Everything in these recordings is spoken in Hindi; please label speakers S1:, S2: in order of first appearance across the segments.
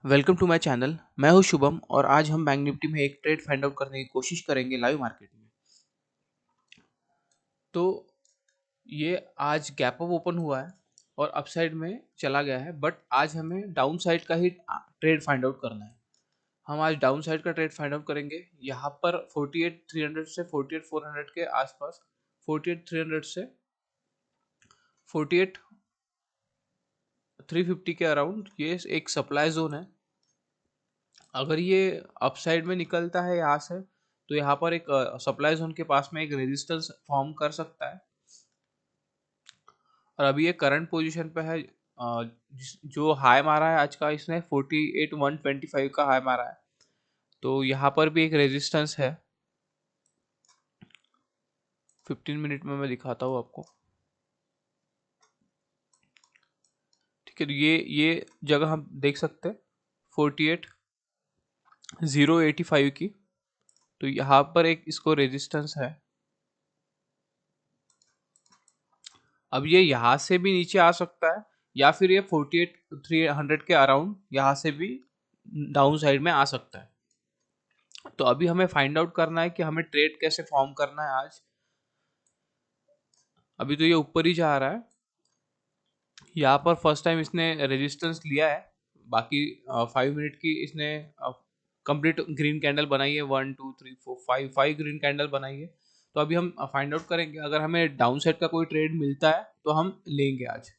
S1: Welcome to my channel. मैं हूं शुभम और आज हम बैंक निफ्टी में एक ट्रेड फाइंड आउट करने की कोशिश करेंगे लाइव मार्केट में। तो ये आज गैप अप ओपन हुआ है और अपसाइड में चला गया है, बट आज हमें डाउन साइड का ही ट्रेड फाइंड आउट करना है। हम आज डाउन साइड का ट्रेड फाइंड आउट करेंगे। यहाँ पर 48,300 से 48,400 के आसपास, 48,300 से 48,350 के अराउंड ये एक सप्लाई जोन है। अगर ये अपसाइड में निकलता है यहाँ से तो यहाँ पर एक सप्लाई जोन के पास में एक रेजिस्टेंस फॉर्म कर सकता है। और अभी ये करंट पोजीशन पे है। जो हाई मारा है आज का, इसने 48,125 का हाई मारा है, तो यहाँ पर भी एक रेजिस्टेंस है। 15 मिनट में मैं दिखाता हूँ आपको। ठीक है, तो ये जगह हम देख सकते हैं 48,085 की। तो यहाँ पर एक इसको रेजिस्टेंस है। अब ये यहाँ से भी नीचे आ सकता है या फिर ये 48,300 के अराउंड यहाँ से भी डाउन साइड में आ सकता है। तो अभी हमें फाइंड आउट करना है कि हमें ट्रेड कैसे फॉर्म करना है आज। अभी तो ये ऊपर ही जा रहा है। यहाँ पर फर्स्ट टाइम इसने रेजिस्टेंस लिया है। बाकी 5 मिनट की इसने कंप्लीट ग्रीन कैंडल बनाई है। 1 2 3 4 5 ग्रीन कैंडल बनाई है। तो अभी हम फाइंड आउट करेंगे, अगर हमें डाउन साइड का कोई ट्रेड मिलता है तो हम लेंगे आज।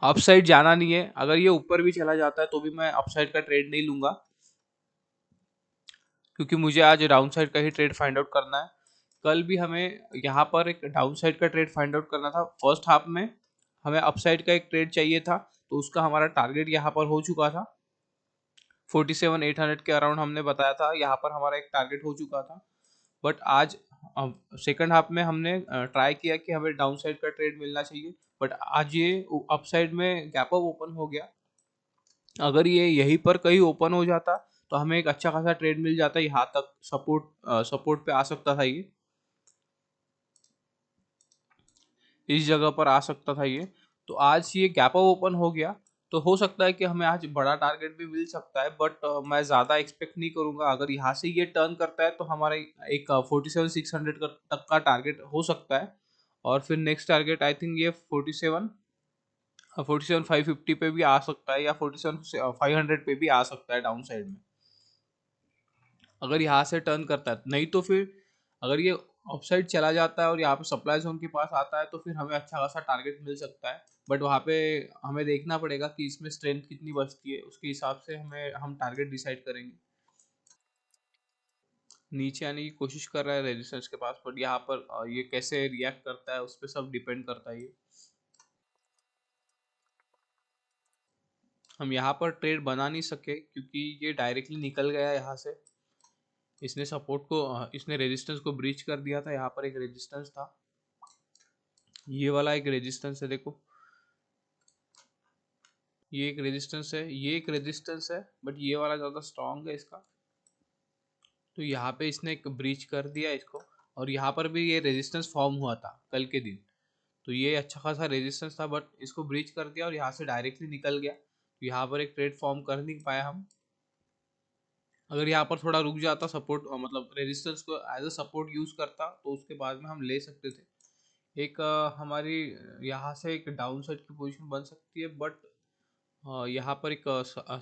S1: अप साइड जाना नहीं है। अगर ये ऊपर भी चला जाता है तो भी मैं अप साइड का ट्रेड नहीं लूंगा, क्योंकि मुझे आज डाउन साइड का ही ट्रेड फाइंड आउट करना है। कल भी हमें यहाँ पर एक डाउन साइड का ट्रेड फाइंड आउट करना था। फर्स्ट हाफ में हमें अप साइड का एक ट्रेड चाहिए था, तो उसका हमारा टारगेट यहाँ पर हो चुका था। 47,800 के अराउंड हमने बताया था, यहाँ पर हमारा एक टारगेट हो चुका था। बट आज सेकंड हाफ में हमने ट्राई किया कि हमें डाउन साइड का ट्रेड मिलना चाहिए, बट आज ये अप साइड में गैप अप ओपन हो गया। अगर ये यहीं पर कहीं ओपन हो जाता तो हमें एक अच्छा खासा ट्रेड मिल जाता। यहाँ तक सपोर्ट पे आ सकता था, ये इस जगह पर आ सकता था ये। तो आज ये गैप अप ओपन हो गया, तो हो सकता है कि हमें आज बड़ा टारगेट भी मिल सकता है, बट मैं ज़्यादा एक्सपेक्ट नहीं करूंगा। अगर यहाँ से ये टर्न करता है तो हमारा एक 47,600 तक का टारगेट हो सकता है। और फिर नेक्स्ट टारगेट आई थिंक ये 47,550 पे भी आ सकता है, या 47,500 पे भी आ सकता है डाउन साइड में, अगर यहाँ से टर्न करता है। नहीं तो फिर अगर ये अपसाइड चला जाता है और यहाँ पे सप्लाई जोन के पास आता है तो फिर हमें अच्छा खासा टारगेट मिल सकता है। बट वहाँ पे हमें देखना पड़ेगा कि इसमें स्ट्रेंथ कितनी बचती है, उसके हिसाब से हम टारगेट डिसाइड करेंगे। नीचे आने की कोशिश कर रहा है रेजिस्टेंस के पास, बट यहाँ पर ये कैसे रिएक्ट करता है उस पर सब डिपेंड करता है ये। हम यहाँ पर ट्रेड बना नहीं सके क्योंकि ये डायरेक्टली निकल गया यहाँ से। इसने रेजिस्टेंस को ब्रीच कर दिया था। यहाँ पर एक रेजिस्टेंस था, ये वाला एक रेजिस्टेंस है, देखो ये एक रेजिस्टेंस है, ये एक रेजिस्टेंस है, बट ये वाला ज़्यादा स्ट्रांग है इसका। तो यहाँ पे इसने एक ब्रीच कर दिया इसको। और यहाँ पर भी ये रेजिस्टेंस फॉर्म हुआ था कल के दिन, तो ये अच्छा खासा रेजिस्टेंस था, बट इसको ब्रीच कर दिया और यहाँ से डायरेक्टली निकल गया। तो यहाँ पर एक ट्रेड फॉर्म कर नहीं पाया हम। अगर यहाँ पर थोड़ा रुक जाता, सपोर्ट मतलब रेजिस्टेंस को एज अ सपोर्ट यूज करता, तो उसके बाद में हम ले सकते थे। एक हमारी यहाँ से एक डाउन साइड की पोजीशन बन सकती है, बट यहाँ पर एक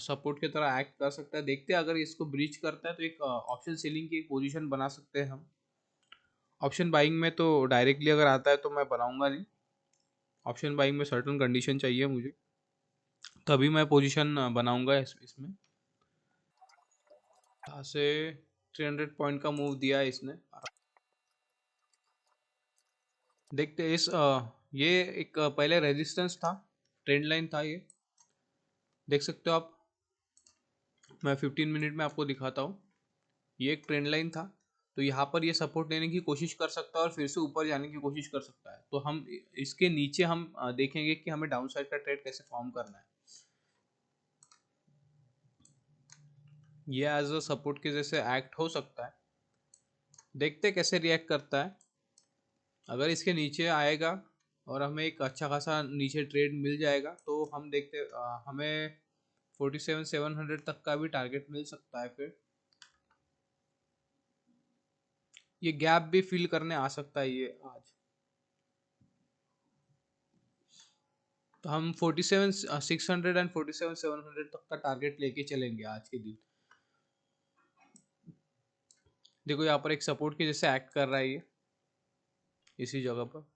S1: सपोर्ट की तरह एक्ट कर सकता है। देखते हैं, अगर इसको ब्रीच करता है तो एक ऑप्शन सेलिंग की एक पोजीशन बना सकते हैं हम। ऑप्शन बाइंग में तो डायरेक्टली अगर आता है तो मैं बनाऊंगा नहीं। ऑप्शन बाइंग में सर्टन कंडीशन चाहिए मुझे, तभी मैं पोजीशन बनाऊंगा इसमें। यहाँ से 300 पॉइंट का मूव दिया है इसने। देखते हैं ये एक पहले रेजिस्टेंस था, ट्रेंड लाइन था ये, देख सकते हो आप। मैं 15 मिनट में आपको दिखाता हूँ। ये एक ट्रेंड लाइन था, तो यहाँ पर ये सपोर्ट लेने की कोशिश कर सकता है और फिर से ऊपर जाने की कोशिश कर सकता है। तो हम इसके नीचे हम देखेंगे कि हमें डाउन साइड का ट्रेड कैसे फॉर्म करना है। ये एज अ सपोर्ट के जैसे एक्ट हो सकता है, देखते कैसे रिएक्ट करता है। अगर इसके नीचे आएगा और हमें एक अच्छा खासा नीचे ट्रेड मिल जाएगा तो हम देखते हमें 47,700 तक का भी टारगेट मिल सकता है। फिर ये गैप भी फिल करने आ सकता है ये आज। तो हम 47,600 एंड 47,700 तक का टारगेट लेके चलेंगे आज के दिन। देखो यहाँ पर एक सपोर्ट के जैसे एक्ट कर रहा है ये इसी जगह पर।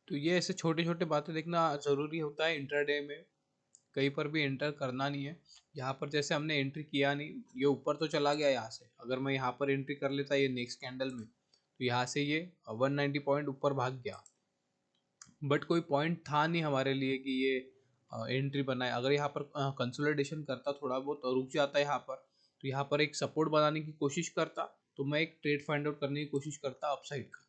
S1: तो ये ऐसे छोटे छोटे बातें देखना जरूरी होता है इंट्राडे में, कहीं पर भी एंटर करना नहीं है। यहाँ पर जैसे हमने एंट्री किया नहीं, ये ऊपर तो चला गया यहाँ से, अगर मैं यहाँ पर एंट्री कर लेता ये नेक्स्ट कैंडल में, तो यहाँ से ये 190 पॉइंट ऊपर भाग गया, बट कोई पॉइंट था नहीं हमारे लिए कि ये एंट्री बनाए। अगर यहाँ पर कंसोलिडेशन करता थोड़ा बहुत और रुक जाता है यहाँ पर, तो यहाँ पर एक सपोर्ट बनाने की कोशिश करता, तो मैं एक ट्रेड फाइंड आउट करने की कोशिश करता अपसाइड का।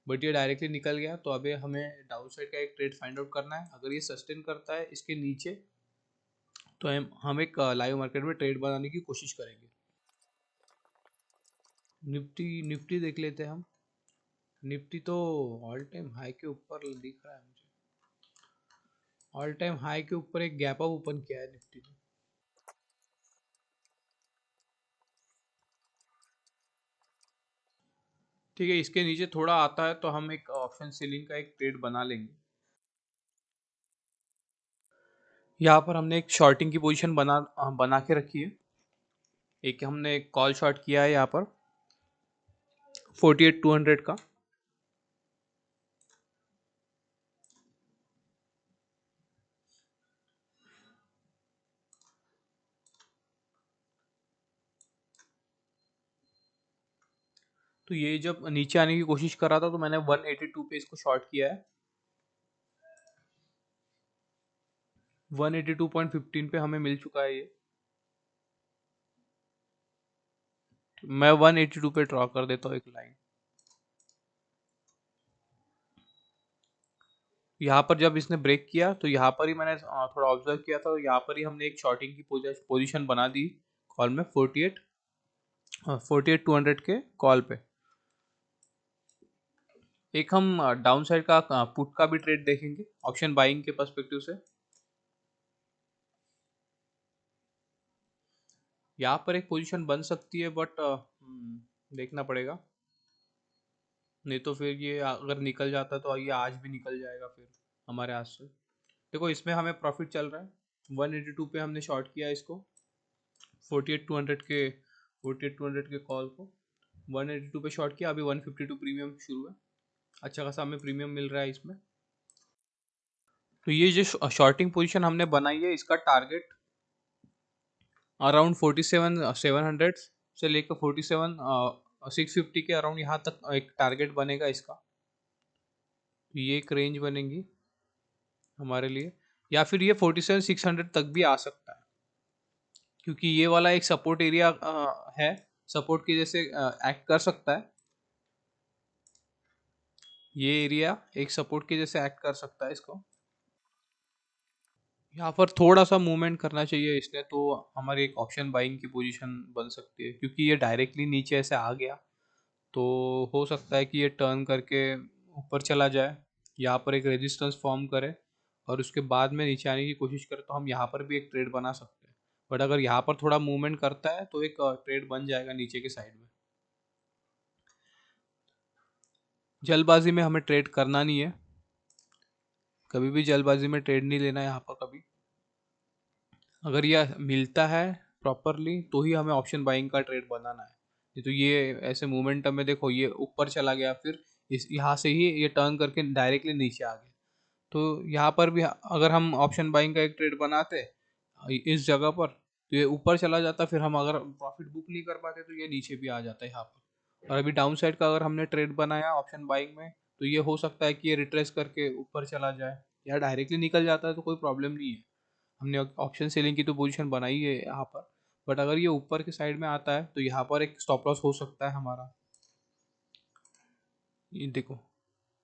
S1: बट ये डायरेक्टली निकल गया, तो अभी हमें डाउन साइड का एक ट्रेड फाइंड आउट करना है। अगर ये सस्टेन करता है इसके नीचे, तो हम एक लाइव मार्केट में ट्रेड बनाने की कोशिश करेंगे। निफ्टी निफ्टी देख लेते हैं हम। निफ्टी तो ऑल टाइम हाई के ऊपर दिख रहा है मुझे, ऑल टाइम हाई के ऊपर एक गैप अप ओपन किया है निफ्टी ने। ठीक है, इसके नीचे थोड़ा आता है तो हम एक ऑप्शन सेलिंग का एक ट्रेड बना लेंगे। यहाँ पर हमने एक शॉर्टिंग की पोजीशन बना के रखी है। एक हमने एक कॉल शॉर्ट किया है यहाँ पर 48,200 का। तो ये जब नीचे आने की कोशिश कर रहा था, तो मैंने 182 पे इसको शॉर्ट किया है। 182.15 पे हमें मिल चुका है ये। मैं 182 पे ड्रॉ कर देता हूँ एक लाइन। यहाँ पर जब इसने ब्रेक किया, तो यहाँ पर ही मैंने थोड़ा ऑब्जर्व किया था, तो यहाँ पर ही हमने एक शॉर्टिंग की पोजीशन बना दी कॉल में 48,200 के कॉल पे। एक हम डाउन साइड का पुट का भी ट्रेड देखेंगे ऑप्शन बाइंग के पर्सपेक्टिव से। यहाँ पर एक पोजीशन बन सकती है, बट देखना पड़ेगा, नहीं तो फिर ये अगर निकल जाता तो ये आज भी निकल जाएगा फिर हमारे हाथ से। देखो इसमें हमें प्रॉफिट चल रहा है, 182 पे हमने शॉर्ट किया इसको 48,200 के कॉल को 182 पे शॉर्ट किया। अभी 152 प्रीमियम शुरू है, अच्छा खासा हमें प्रीमियम मिल रहा है इसमें। तो ये जो शॉर्टिंग पोजीशन हमने बनाई है, इसका टारगेट अराउंड 47,700 से लेकर 47,650 के अराउंड यहाँ तक एक टारगेट बनेगा इसका। तो ये एक रेंज बनेगी हमारे लिए, या फिर ये 47,600 तक भी आ सकता है, क्योंकि ये वाला एक सपोर्ट एरिया है, सपोर्ट की जैसे एक्ट कर सकता है। ये एरिया एक सपोर्ट के जैसे एक्ट कर सकता है इसको। यहाँ पर थोड़ा सा मूवमेंट करना चाहिए इसने, तो हमारी एक ऑप्शन बाइंग की पोजीशन बन सकती है, क्योंकि ये डायरेक्टली नीचे ऐसे आ गया, तो हो सकता है कि ये टर्न करके ऊपर चला जाए, यहाँ पर एक रेजिस्टेंस फॉर्म करे और उसके बाद में नीचे आने की कोशिश करे, तो हम यहाँ पर भी एक ट्रेड बना सकते हैं। बट अगर यहाँ पर थोड़ा मूवमेंट करता है, तो एक ट्रेड बन जाएगा नीचे के साइड में। जल्दबाजी में हमें ट्रेड करना नहीं है, कभी भी जल्दबाजी में ट्रेड नहीं लेना है यहाँ पर कभी। अगर यह मिलता है प्रॉपरली, तो ही हमें ऑप्शन बाइंग का ट्रेड बनाना है। नहीं तो ये ऐसे मोमेंटम में देखो ये ऊपर चला गया, फिर इस यहाँ से ही ये टर्न करके डायरेक्टली नीचे आ गया, तो यहाँ पर भी अगर हम ऑप्शन बाइंग का एक ट्रेड बनाते इस जगह पर, तो ये ऊपर चला जाता, फिर हम अगर प्रॉफिट बुक नहीं कर पाते तो ये नीचे भी आ जाता है यहाँ पर। और अभी डाउन साइड का अगर हमने ट्रेड बनाया ऑप्शन बाइंग में, तो ये हो सकता है कि ये रिट्रेस करके ऊपर चला जाए या डायरेक्टली निकल जाता है, तो कोई प्रॉब्लम नहीं है। हमने ऑप्शन सेलिंग की तो पोजीशन बनाई है यहाँ पर, बट अगर ये ऊपर के साइड में आता है, तो यहाँ पर एक स्टॉप लॉस हो सकता है हमारा। ये देखो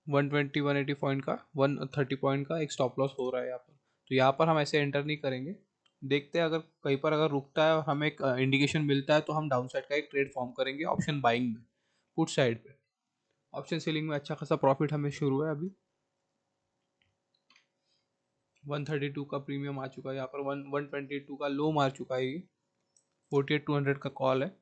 S1: 120 180 पॉइंट का 130 पॉइंट का एक स्टॉप लॉस हो रहा है यहाँ पर, तो यहाँ पर हम ऐसे एंटर नहीं करेंगे। देखते हैं अगर कहीं पर अगर रुकता है और हमें एक इंडिकेशन मिलता है, तो हम डाउन साइड का एक ट्रेड फॉर्म करेंगे ऑप्शन बाइंग में पुट साइड पे। ऑप्शन सेलिंग में अच्छा खासा प्रॉफिट हमें शुरू है अभी। 132 का प्रीमियम आ चुका है, यहाँ पर 122 का लो मार चुका है ये। 48,200 का कॉल है।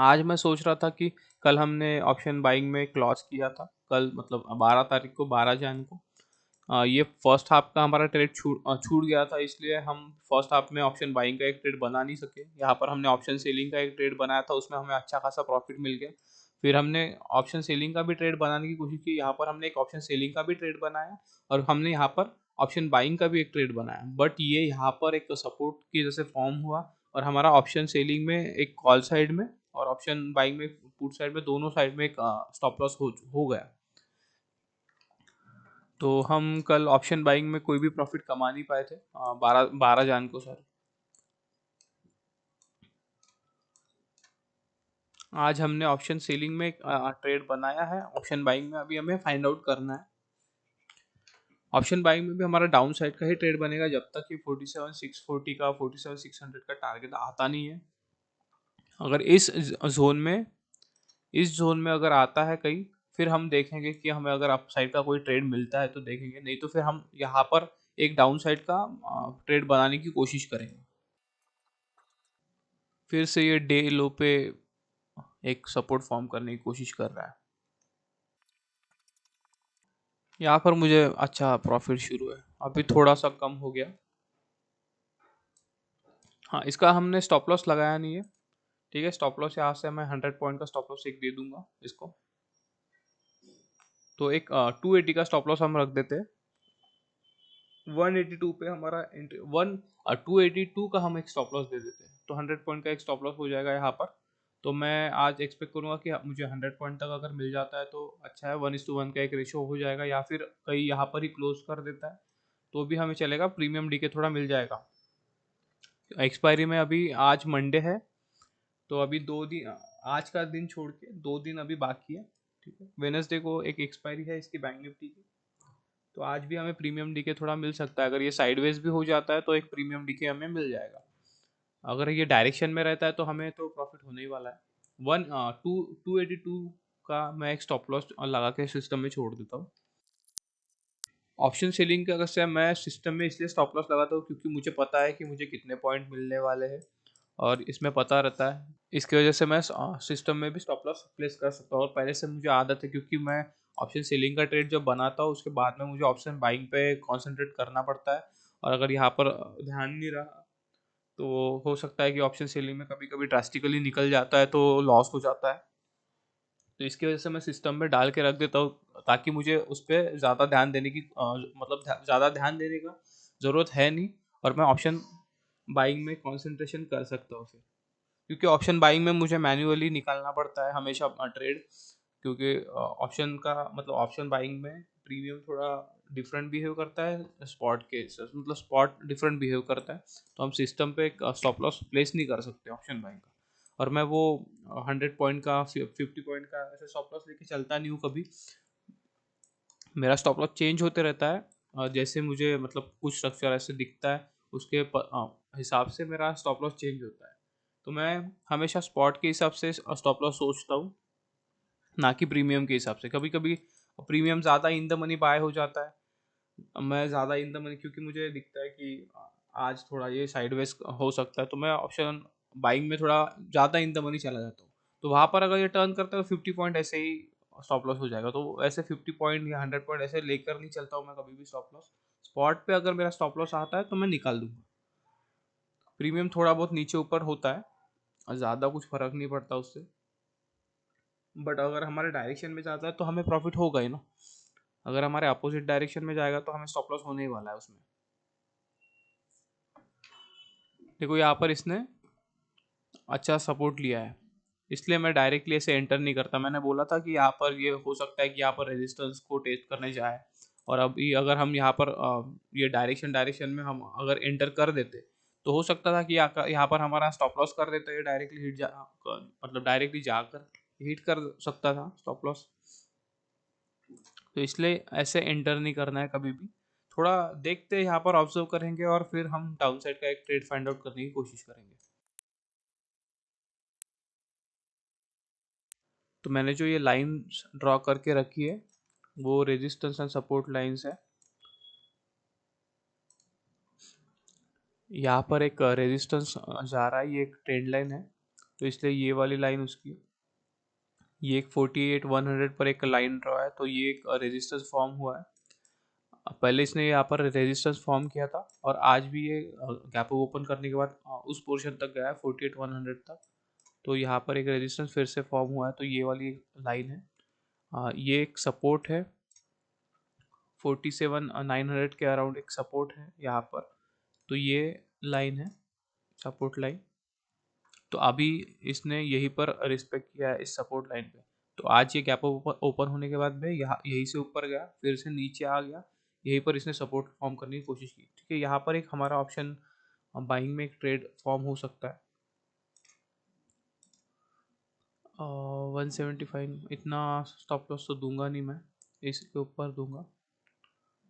S1: आज मैं सोच रहा था कि कल हमने ऑप्शन बाइंग में क्लॉज किया था, कल मतलब 12 तारीख को, 12 जैन को। ये फर्स्ट हाफ का हमारा ट्रेड छूट गया था, इसलिए हम फर्स्ट हाफ में ऑप्शन बाइंग का एक ट्रेड बना नहीं सके। यहाँ पर हमने ऑप्शन सेलिंग का एक ट्रेड बनाया था, उसमें हमें अच्छा खासा प्रॉफिट मिल गया। फिर हमने ऑप्शन सेलिंग का भी ट्रेड बनाने की कोशिश की, यहाँ पर हमने एक ऑप्शन सेलिंग का भी ट्रेड बनाया और हमने यहाँ पर ऑप्शन बाइंग का भी एक ट्रेड बनाया। बट ये यहाँ पर एक सपोर्ट की जैसे फॉर्म हुआ और हमारा ऑप्शन सेलिंग में एक कॉल साइड में और ऑप्शन बाइंग में पुट साइड में, दोनों साइड में एक स्टॉप लॉस हो गया। तो हम कल ऑप्शन बाइंग में कोई भी प्रॉफिट कमा नहीं पाए थे 12 जैन को सर। आज हमने ऑप्शन सेलिंग में एक ट्रेड बनाया है, ऑप्शन बाइंग में अभी हमें फाइंड आउट करना है। ऑप्शन बाइंग में भी हमारा डाउन साइड का ही ट्रेड बनेगा जब तक कि 47,640 का 47,600 का टारगेट आता नहीं है। अगर इस जोन में अगर आता है कहीं, फिर हम देखेंगे कि हमें अगर अप साइड का कोई ट्रेड मिलता है तो देखेंगे, नहीं तो फिर हम यहाँ पर एक डाउन साइड का ट्रेड बनाने की कोशिश करेंगे। फिर से ये डे लो पे एक सपोर्ट फॉर्म करने की कोशिश कर रहा है। यहाँ पर मुझे अच्छा प्रॉफिट शुरू है, अभी थोड़ा सा कम हो गया। हाँ, इसका हमने स्टॉप लॉस लगाया नहीं है। ठीक है, स्टॉप लॉस यहाँ से मैं 100 पॉइंट का स्टॉप लॉस एक दे दूंगा इसको। तो एक 280 का स्टॉप लॉस हम रख देते हैं। 182 पे हमारा एंट्री, 282 का हम एक स्टॉप लॉस दे देते हैं, तो 100 पॉइंट का एक स्टॉप लॉस हो जाएगा यहाँ पर। तो मैं आज एक्सपेक्ट करूंगा कि मुझे 100 पॉइंट तक अगर मिल जाता है तो अच्छा है, 1:1 का एक रेशियो हो जाएगा, या फिर कहीं यहाँ पर ही क्लोज कर देता है तो भी हमें चलेगा, प्रीमियम डीके थोड़ा मिल जाएगा। एक्सपायरी में अभी आज मंडे है, तो अभी 2 दिन, आज का दिन छोड़ के 2 दिन अभी बाकी है। ठीक है, वेनसडे को एक एक्सपायरी है इसकी बैंक निफ्टी की, तो आज भी हमें प्रीमियम डीके थोड़ा मिल सकता है। अगर ये साइडवेज भी हो जाता है तो एक प्रीमियम डीके हमें मिल जाएगा। अगर ये डायरेक्शन में रहता है तो हमें तो प्रॉफिट होने ही वाला है। 282 का मैं एक स्टॉप लॉस लगा के सिस्टम में छोड़ देता हूँ। ऑप्शन सेलिंग का अगर मैं सिस्टम में इसलिए स्टॉप लॉस लगाता हूँ क्योंकि मुझे पता है कि मुझे कितने पॉइंट मिलने वाले हैं और इसमें पता रहता है। इसकी वजह से मैं सिस्टम में भी स्टॉप लॉस प्लेस कर सकता हूँ और पहले से मुझे आदत है, क्योंकि मैं ऑप्शन सेलिंग का ट्रेड जब बनाता हूँ उसके बाद में मुझे ऑप्शन बाइंग पे कंसंट्रेट करना पड़ता है। और अगर यहाँ पर ध्यान नहीं रहा तो हो सकता है कि ऑप्शन सेलिंग में कभी कभी ड्रास्टिकली निकल जाता है तो लॉस हो जाता है। तो इसकी वजह से मैं सिस्टम में डाल के रख देता हूँ ताकि मुझे उस पर ज़्यादा ध्यान देने की मतलब ज़्यादा ध्यान देने का ज़रूरत है नहीं, और मैं ऑप्शन बाइंग में कंसंट्रेशन कर सकता हूँ फिर। क्योंकि ऑप्शन बाइंग में मुझे मैन्युअली निकालना पड़ता है हमेशा अपना ट्रेड, क्योंकि ऑप्शन का मतलब ऑप्शन बाइंग में प्रीमियम थोड़ा डिफरेंट बिहेव करता है स्पॉट के, मतलब स्पॉट डिफरेंट बिहेव करता है। तो हम सिस्टम पे एक स्टॉप लॉस प्लेस नहीं कर सकते ऑप्शन बाइंग का। और मैं वो 100 पॉइंट का 50 पॉइंट का ऐसे स्टॉप लॉस लेके चलता नहीं हूँ कभी। मेरा स्टॉप लॉस चेंज होते रहता है, जैसे मुझे मतलब कुछ स्ट्रक्चर ऐसे दिखता है उसके हिसाब से मेरा स्टॉप लॉस चेंज होता है। तो मैं हमेशा स्पॉट के हिसाब से स्टॉप लॉस सोचता हूँ, ना कि प्रीमियम के हिसाब से। कभी कभी प्रीमियम ज़्यादा इन द मनी बाय हो जाता है, मैं ज़्यादा इन द मनी क्योंकि मुझे दिखता है कि आज थोड़ा ये साइडवेज हो सकता है, तो मैं ऑप्शन बाइंग में थोड़ा ज़्यादा इन द मनी चला जाता हूँ। तो वहाँ पर अगर ये टर्न करता है तो 50 पॉइंट ऐसे ही स्टॉप लॉस हो जाएगा। तो ऐसे 50 पॉइंट या 100 पॉइंट ऐसे लेकर नहीं चलता हूँ मैं कभी भी स्टॉप लॉस। स्पॉट पे अगर मेरा स्टॉप लॉस आता है तो मैं निकाल दूंगा। प्रीमियम थोड़ा बहुत नीचे ऊपर होता है और ज़्यादा कुछ फर्क नहीं पड़ता उससे, बट अगर हमारे डायरेक्शन में जाता है तो हमें प्रॉफिट होगा ही ना। अगर हमारे अपोजिट डायरेक्शन में जाएगा तो हमें स्टॉप लॉस होने ही वाला है उसमें। देखो यहाँ पर इसने अच्छा सपोर्ट लिया है, इसलिए मैं डायरेक्टली ऐसे एंटर नहीं करता। मैंने बोला था कि यहाँ पर ये हो सकता है कि यहाँ पर रेजिस्टेंस को टेस्ट करने जाए, और अभी अगर हम यहाँ पर ये डायरेक्शन में हम अगर एंटर कर देते तो हो सकता था कि यहाँ पर हमारा स्टॉप लॉस कर देते, ये डायरेक्टली मतलब डायरेक्टली जाकर हिट कर सकता था स्टॉप लॉस। तो इसलिए ऐसे एंटर नहीं करना है कभी भी। थोड़ा देखते यहाँ पर ऑब्जर्व करेंगे और फिर हम डाउन साइड का एक ट्रेड फाइंड आउट करने की कोशिश करेंगे। तो मैंने जो ये लाइन ड्रॉ करके रखी है वो रेजिस्टेंस एंड सपोर्ट लाइंस है। यहाँ पर एक रेजिस्टेंस जा रहा है, ये एक ट्रेंड लाइन है, तो इसलिए ये वाली लाइन उसकी, ये एक 48,100 पर एक लाइन ड्रॉ है, तो ये एक रेजिस्टेंस फॉर्म हुआ है। पहले इसने यहाँ पर रेजिस्टेंस फॉर्म किया था और आज भी ये गैप ओपन करने के बाद उस पोर्शन तक गया है 48,100 तक। तो यहाँ पर एक रेजिस्टेंस फिर से फॉर्म हुआ है, तो ये वाली लाइन है, ये एक सपोर्ट है, 47,900 के अराउंड एक सपोर्ट है यहाँ पर। तो ये लाइन है, सपोर्ट लाइन। तो अभी इसने यहीं पर रिस्पेक्ट किया है इस सपोर्ट लाइन पे। तो आज ये गैप ओपन होने के बाद में यहाँ यहीं से ऊपर गया, फिर से नीचे आ गया, यहीं पर इसने सपोर्ट फॉर्म करने की कोशिश की। ठीक है, यहाँ पर एक हमारा ऑप्शन बाइंग में एक ट्रेड फॉर्म हो सकता है। 175 इतना स्टॉप लॉस तो दूंगा नहीं मैं, इसके ऊपर दूंगा।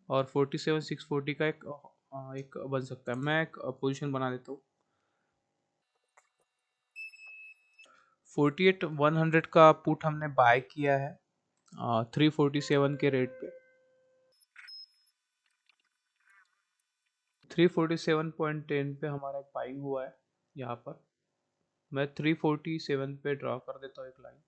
S1: और 47,640 का एक बन सकता है, मैं एक पोजीशन बना लेता हूँ। 48,100 का पुट हमने बाय किया है 347 के रेट पे। 347.10 पे हमारा एक बाइंग हुआ है यहाँ पर। मैं 347 पे ड्रॉ कर देता हूँ एक लाइन।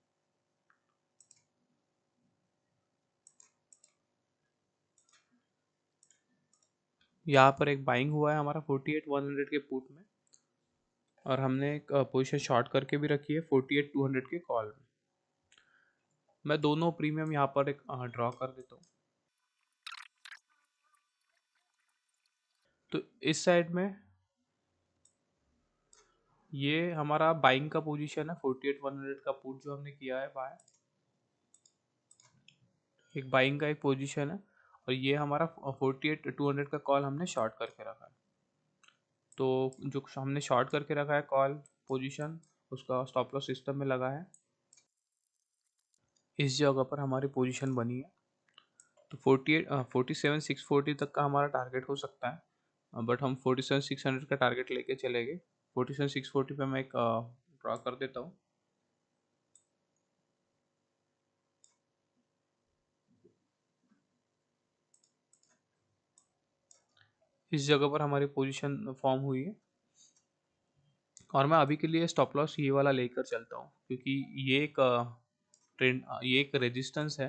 S1: यहाँ पर एक बाइंग हुआ है हमारा 48,100 के पुट में, और हमने एक पोजीशन शॉर्ट करके भी रखी है 48,200 के कॉल में। मैं दोनों प्रीमियम यहाँ पर एक ड्रॉ कर देता हूँ। तो इस साइड में ये हमारा बाइंग का पोजीशन है, 48,100 का पुट जो हमने किया है बाय, एक बाइंग का एक पोजीशन है। और ये हमारा 48,200 का कॉल हमने शॉर्ट करके रखा है। तो जो हमने शॉर्ट करके रखा है कॉल पोजीशन, उसका स्टॉप लॉस सिस्टम में लगा है, इस जगह पर हमारी पोजीशन बनी है। तो 47,640 तक का हमारा टारगेट हो सकता है, बट हम 47,600 का टारगेट लेके चलेंगे। 47,640 पे मैं एक ड्रॉ कर देता हूँ। इस जगह पर हमारी पोजीशन फॉर्म हुई है, और मैं अभी के लिए स्टॉप लॉस ये वाला लेकर चलता हूँ, क्योंकि ये एक ट्रेंड, ये एक रेजिस्टेंस है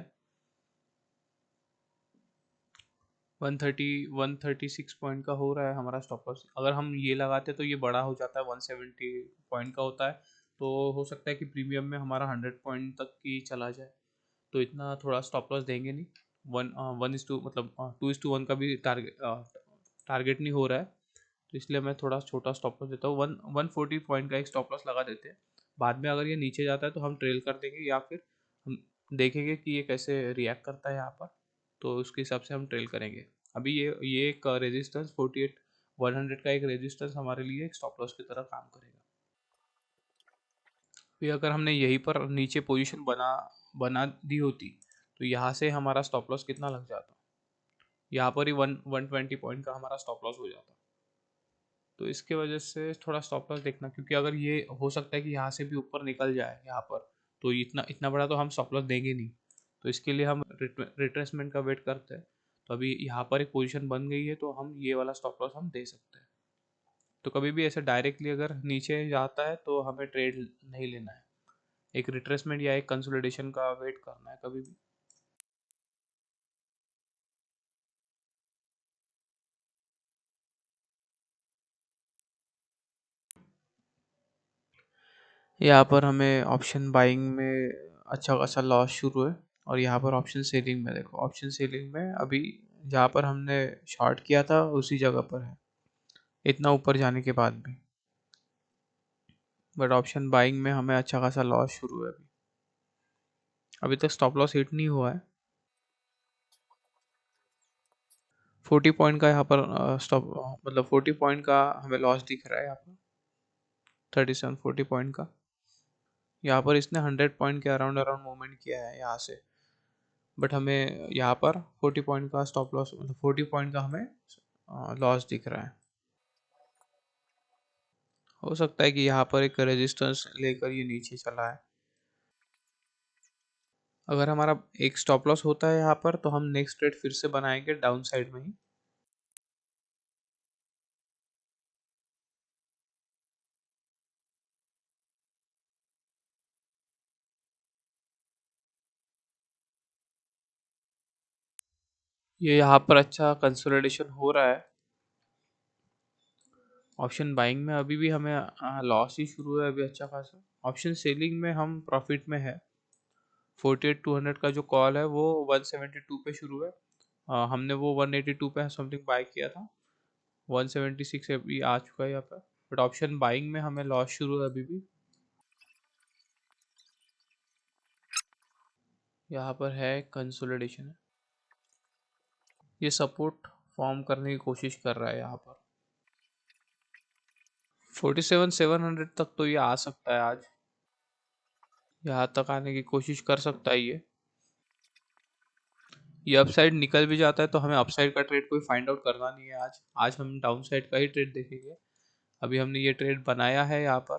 S1: 136 पॉइंट का हो रहा है हमारा स्टॉप लॉस। अगर हम ये लगाते तो ये बड़ा हो जाता है, 170 पॉइंट का होता है, तो हो सकता है कि प्रीमियम में हमारा 100 पॉइंट तक की चला जाए। तो इतना थोड़ा स्टॉप लॉस देंगे नहीं, 1:2 मतलब 2:1 का भी टारगेट नहीं हो रहा है, तो इसलिए मैं थोड़ा छोटा स्टॉप लॉस देता हूँ। 140 पॉइंट का एक स्टॉप लॉस लगा देते हैं। बाद में अगर ये नीचे जाता है तो हम ट्रेल कर देंगे, या फिर हम देखेंगे कि ये कैसे रिएक्ट करता है यहाँ पर, तो उसके हिसाब से हम ट्रेल करेंगे। अभी ये एक रेजिस्टेंस 48,100 का एक रेजिस्टेंस हमारे लिए एक स्टॉप लॉस की तरह काम करेगा। फिर अगर हमने यहीं पर नीचे पोजीशन बना बना दी होती, तो यहाँ से हमारा स्टॉप लॉस कितना लग जाता, यहाँ पर ही 120 पॉइंट का हमारा स्टॉप लॉस हो जाता। तो इसके वजह से थोड़ा स्टॉप लॉस देखना, क्योंकि अगर ये हो सकता है कि यहाँ से भी ऊपर निकल जाए यहाँ पर, तो इतना इतना बड़ा तो हम स्टॉप लॉस देंगे नहीं। तो इसके लिए हम रिट्रेसमेंट का वेट करते हैं। तो अभी यहाँ पर एक पोजीशन बन गई है, तो हम ये वाला स्टॉप लॉस हम दे सकते हैं। तो कभी भी ऐसे डायरेक्टली अगर नीचे जाता है तो हमें ट्रेड नहीं लेना है, एक रिट्रेसमेंट या एक कंसोलिडेशन का वेट करना है कभी भी। यहाँ पर हमें ऑप्शन बाइंग में अच्छा खासा लॉस शुरू है, और यहाँ पर ऑप्शन सेलिंग में देखो, ऑप्शन सेलिंग में अभी जहाँ पर हमने शॉर्ट किया था उसी जगह पर है, इतना ऊपर जाने के बाद भी। बट ऑप्शन बाइंग में हमें अच्छा खासा लॉस शुरू है। अभी अभी तक स्टॉप लॉस हिट नहीं हुआ है। 40 पॉइंट का यहाँ पर स्टॉप, मतलब 40 पॉइंट का हमें लॉस दिख रहा है यहाँ पर, 37-40 पॉइंट का। यहाँ पर इसने 100 पॉइंट के अराउंड अराउंड मूवमेंट किया है यहाँ से, बट हमें यहाँ पर 40 पॉइंट का स्टॉप लॉस, मतलब 40 पॉइंट का हमें लॉस दिख रहा है। हो सकता है कि यहाँ पर एक रेजिस्टेंस लेकर ये नीचे चला है। अगर हमारा एक स्टॉप लॉस होता है यहाँ पर, तो हम नेक्स्ट ट्रेड फिर से बनाएंगे डाउन साइड में ही। ये यहाँ पर अच्छा कंसोलिडेशन हो रहा है। ऑप्शन बाइंग में अभी भी हमें लॉस ही शुरू है अभी अच्छा खासा। ऑप्शन सेलिंग में हम प्रॉफिट में है। 48,200 का जो कॉल है वो 172 पे शुरू है। हमने वो 182 पे समथिंग बाय किया था। 176 अभी आ चुका है यहाँ पर, बट ऑप्शन बाइंग में हमें लॉस शुरू है अभी भी। यहाँ पर है कंसोलिडेशन, ये सपोर्ट फॉर्म करने की कोशिश कर रहा है यहाँ पर। 47,700 तक तो ये आ सकता है आज, यहाँ तक आने की कोशिश कर सकता है ये अपसाइड निकल भी जाता है तो हमें अपसाइड का ट्रेड कोई फाइंड आउट करना नहीं है आज। आज हम डाउन साइड का ही ट्रेड देखेंगे। अभी हमने ये ट्रेड बनाया है यहाँ पर,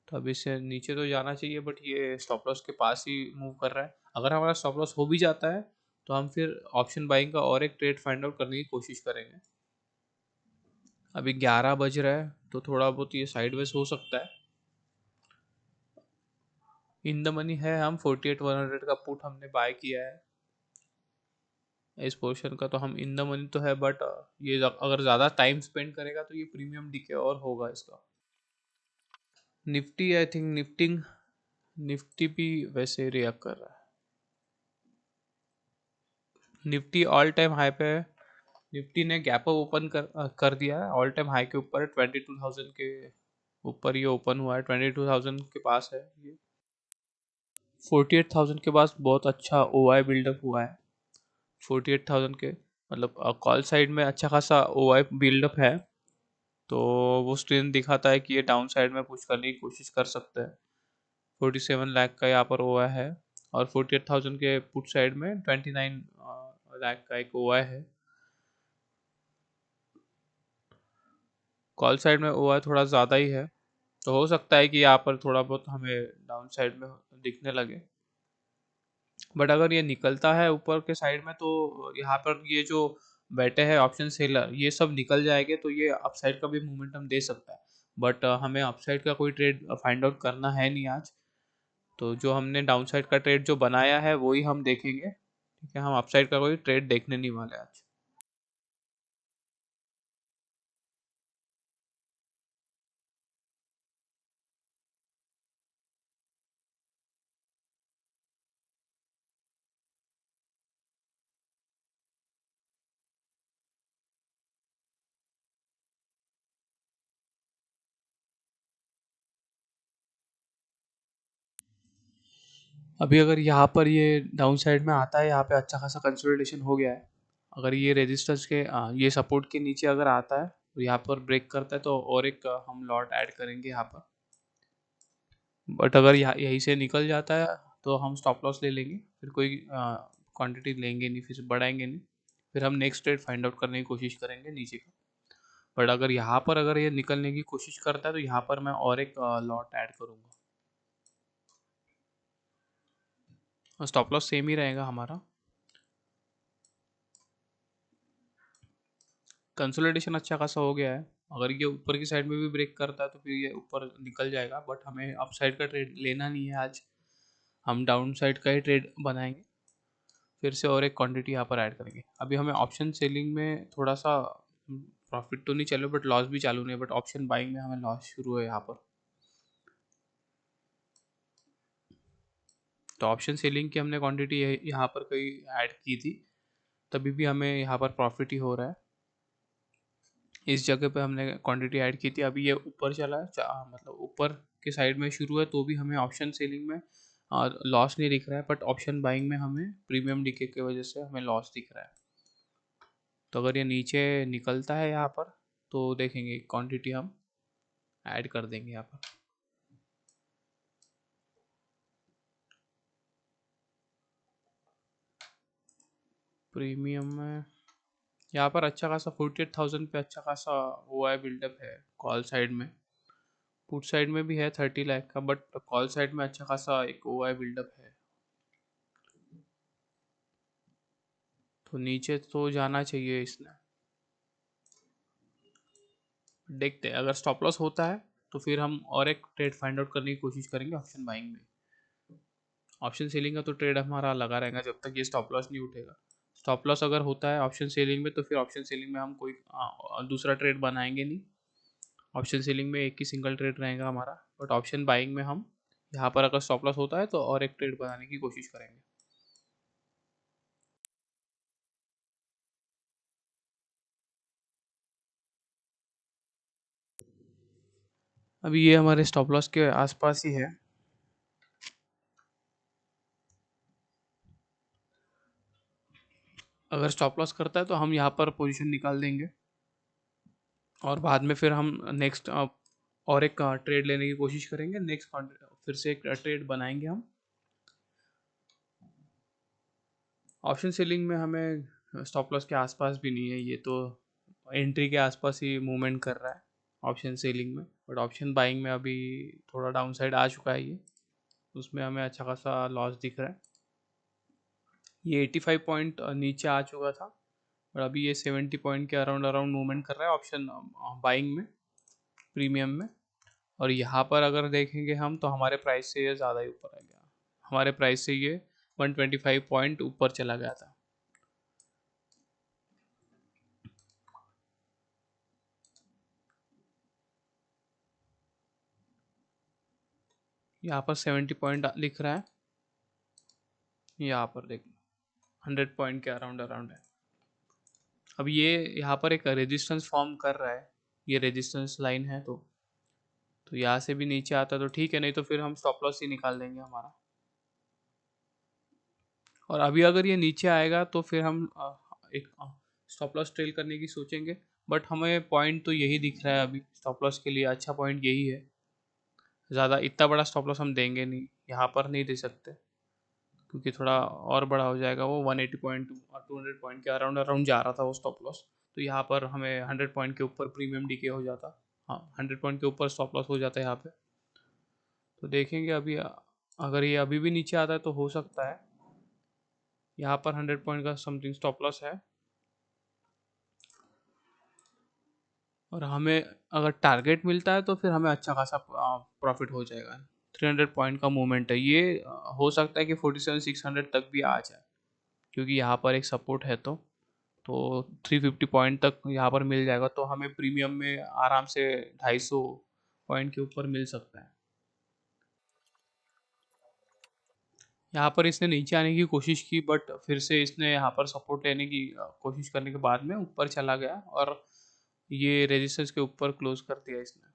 S1: तो अभी इससे नीचे तो जाना चाहिए, बट ये स्टॉप लॉस के पास ही मूव कर रहा है। अगर हमारा स्टॉप लॉस हो भी जाता है तो हम फिर ऑप्शन बाइंग का और एक ट्रेड फाइंड आउट करने की कोशिश करेंगे। अभी 11 बज रहा है तो थोड़ा बहुत ये साइडवेज हो सकता है। इन द मनी है, हम 48,100 का पुट हमने बाय किया है इस पोर्शन का, तो हम इन द मनी तो है, बट ये अगर ज़्यादा टाइम स्पेंड करेगा तो ये प्रीमियम डीके और होगा इसका। निफ्टी आई थिंक निफ्टी भी वैसे रिएक्ट कर रहा है। निफ्टी ऑल टाइम हाई पे है। निफ्टी ने गैप अप ओपन कर दिया है ऑल टाइम हाई के ऊपर। 22,000 के ऊपर ये ओपन हुआ है, 22,000 के पास है ये। 48,000 के पास बहुत अच्छा ओआई बिल्डअप हुआ है। 48,000 के मतलब कॉल साइड में अच्छा खासा ओआई बिल्डअप है, तो वो स्ट्रेंथ दिखाता है कि ये डाउन साइड में पुश करने की कोशिश कर सकते हैं। 47 लाख का यहाँ पर ओआई है, और 48,000 के पुट साइड में 29 लाख का एक ओआई है। कॉल साइड में ओआई थोड़ा ज़्यादा ही है, तो हो सकता है कि यहाँ पर थोड़ा बहुत हमें डाउन साइड में दिखने लगे। बट अगर ये निकलता है ऊपर के साइड में तो यहाँ पर ये जो बैठे हैं ऑप्शन सेलर ये सब निकल जाएंगे, तो ये अपसाइड का भी मोमेंटम दे सकता है। बट हमें अपसाइड का कोई ट्रेड फाइंड आउट करना है नहीं आज, तो जो हमने डाउन साइड का ट्रेड जो बनाया है वही हम देखेंगे। ठीक है, हम अपसाइड का कोई ट्रेड देखने नहीं वाले आज। अभी अगर यहाँ पर ये डाउन साइड में आता है, यहाँ पे अच्छा खासा कंसोलिडेशन हो गया है। अगर ये रेजिस्टेंस के ये सपोर्ट के नीचे अगर आता है तो यहाँ पर ब्रेक करता है तो और एक हम लॉट ऐड करेंगे यहाँ पर। बट अगर यहाँ यहीं से निकल जाता है तो हम स्टॉप लॉस ले लेंगे, फिर कोई क्वांटिटी लेंगे नहीं, फिर बढ़ाएंगे नहीं। फिर हम नेक्स्ट ट्रेड फाइंड आउट करने की कोशिश करेंगे नीचे का। बट अगर यहाँ पर अगर ये निकलने की कोशिश करता है तो यहाँ पर मैं और एक लॉट ऐड करूँगा। स्टॉप लॉस सेम ही रहेगा हमारा। कंसोलिडेशन अच्छा खासा हो गया है। अगर ये ऊपर की साइड में भी ब्रेक करता है तो फिर ये ऊपर निकल जाएगा, बट हमें अप साइड का ट्रेड लेना नहीं है आज। हम डाउन साइड का ही ट्रेड बनाएंगे, फिर से और एक क्वांटिटी यहाँ पर ऐड करेंगे। अभी हमें ऑप्शन सेलिंग में थोड़ा सा प्रॉफिट तो नहीं चलो, बट लॉस भी चालू नहीं है, बट ऑप्शन बाइंग में हमें लॉस शुरू है यहाँ पर। तो ऑप्शन सेलिंग की हमने क्वांटिटी यहाँ पर कहीं ऐड की थी, तभी भी हमें यहाँ पर प्रॉफिट ही हो रहा है। इस जगह पे हमने क्वांटिटी ऐड की थी, अभी ये ऊपर चला है मतलब ऊपर के साइड में शुरू है, तो भी हमें ऑप्शन सेलिंग में लॉस नहीं दिख रहा है, बट ऑप्शन बाइंग में हमें प्रीमियम डीके की वजह से हमें लॉस दिख रहा है। तो अगर ये नीचे निकलता है यहाँ पर तो देखेंगे क्वांटिटी हम ऐड कर देंगे यहाँ पर। प्रीमियम में यहाँ पर अच्छा खासा 48,000 पे अच्छा खासा वो है बिल्डअप है कॉल साइड में। पुट साइड में भी है 30 लाख का, बट कॉल साइड में अच्छा खासा एक ओ आई बिल्डअप है, तो नीचे तो जाना चाहिए इसने। देखते हैं, अगर स्टॉप लॉस होता है तो फिर हम और एक ट्रेड फाइंड आउट करने की कोशिश करेंगे ऑप्शन बाइंग में। ऑप्शन सेलिंग का तो ट्रेड हमारा लगा रहेगा जब तक ये स्टॉप लॉस नहीं उठेगा। स्टॉप लॉस अगर होता है ऑप्शन सेलिंग में तो फिर ऑप्शन सेलिंग में हम कोई दूसरा ट्रेड बनाएंगे नहीं। ऑप्शन सेलिंग में एक ही सिंगल ट्रेड रहेगा हमारा, बट ऑप्शन बाइंग में हम यहाँ पर अगर स्टॉप लॉस होता है तो और एक ट्रेड बनाने की कोशिश करेंगे। अभी ये हमारे स्टॉप लॉस के आसपास ही है। अगर स्टॉप लॉस करता है तो हम यहाँ पर पोजीशन निकाल देंगे और बाद में फिर हम नेक्स्ट और एक ट्रेड लेने की कोशिश करेंगे। नेक्स्ट फिर से एक ट्रेड बनाएंगे हम। ऑप्शन सेलिंग में हमें स्टॉप लॉस के आसपास भी नहीं है, ये तो एंट्री के आसपास ही मूवमेंट कर रहा है ऑप्शन सेलिंग में। बट ऑप्शन बाइंग में अभी थोड़ा डाउन साइड आ चुका है ये, उसमें हमें अच्छा खासा लॉस दिख रहा है। ये 85 पॉइंट नीचे आ चुका था और अभी ये 70 पॉइंट के अराउंड अराउंड मूवमेंट कर रहा है ऑप्शन बाइंग में, प्रीमियम में। और यहाँ पर अगर देखेंगे हम तो हमारे प्राइस से ये ज़्यादा ही ऊपर आ गया, हमारे प्राइस से ये 125 पॉइंट ऊपर चला गया था। यहाँ पर 70 पॉइंट लिख रहा है, यहाँ पर देख 100 पॉइंट के अराउंड अराउंड है। अब ये यहाँ पर एक रेजिस्टेंस फॉर्म कर रहा है, ये रेजिस्टेंस लाइन है, तो यहाँ से भी नीचे आता तो ठीक है, नहीं तो फिर हम स्टॉप लॉस ही निकाल देंगे हमारा। और अभी अगर ये नीचे आएगा तो फिर हम एक स्टॉप लॉस ट्रेल करने की सोचेंगे। बट हमें पॉइंट तो यही दिख रहा है अभी स्टॉप लॉस के लिए, अच्छा पॉइंट यही है। ज़्यादा इतना बड़ा स्टॉप लॉस हम देंगे नहीं, यहाँ पर नहीं दे सकते क्योंकि थोड़ा और बड़ा हो जाएगा। वो 180 पॉइंट और 200 पॉइंट के अराउंड अराउंड जा रहा था वो स्टॉप लॉस, तो यहाँ पर हमें 100 पॉइंट के ऊपर प्रीमियम डीके हो जाता। हाँ, 100 पॉइंट के ऊपर स्टॉप लॉस हो जाता है यहाँ पे। तो देखेंगे अभी अगर ये अभी भी नीचे आता है तो हो सकता है यहाँ पर 100 पॉइंट का समथिंग स्टॉप लॉस है। और हमें अगर टारगेट मिलता है तो फिर हमें अच्छा खासा प्रॉफिट हो जाएगा। 300 पॉइंट का मूवमेंट है ये, हो सकता है कि 47,600 तक भी आ जाए क्योंकि यहाँ पर एक सपोर्ट है। तो 350 पॉइंट तक यहाँ पर मिल जाएगा तो हमें प्रीमियम में आराम से 250 पॉइंट के ऊपर मिल सकता है। यहाँ पर इसने नीचे आने की कोशिश की बट फिर से इसने यहाँ पर सपोर्ट लेने की कोशिश करने के बाद में ऊपर चला गया और ये रेजिस्टेंस के ऊपर क्लोज कर दिया इसने।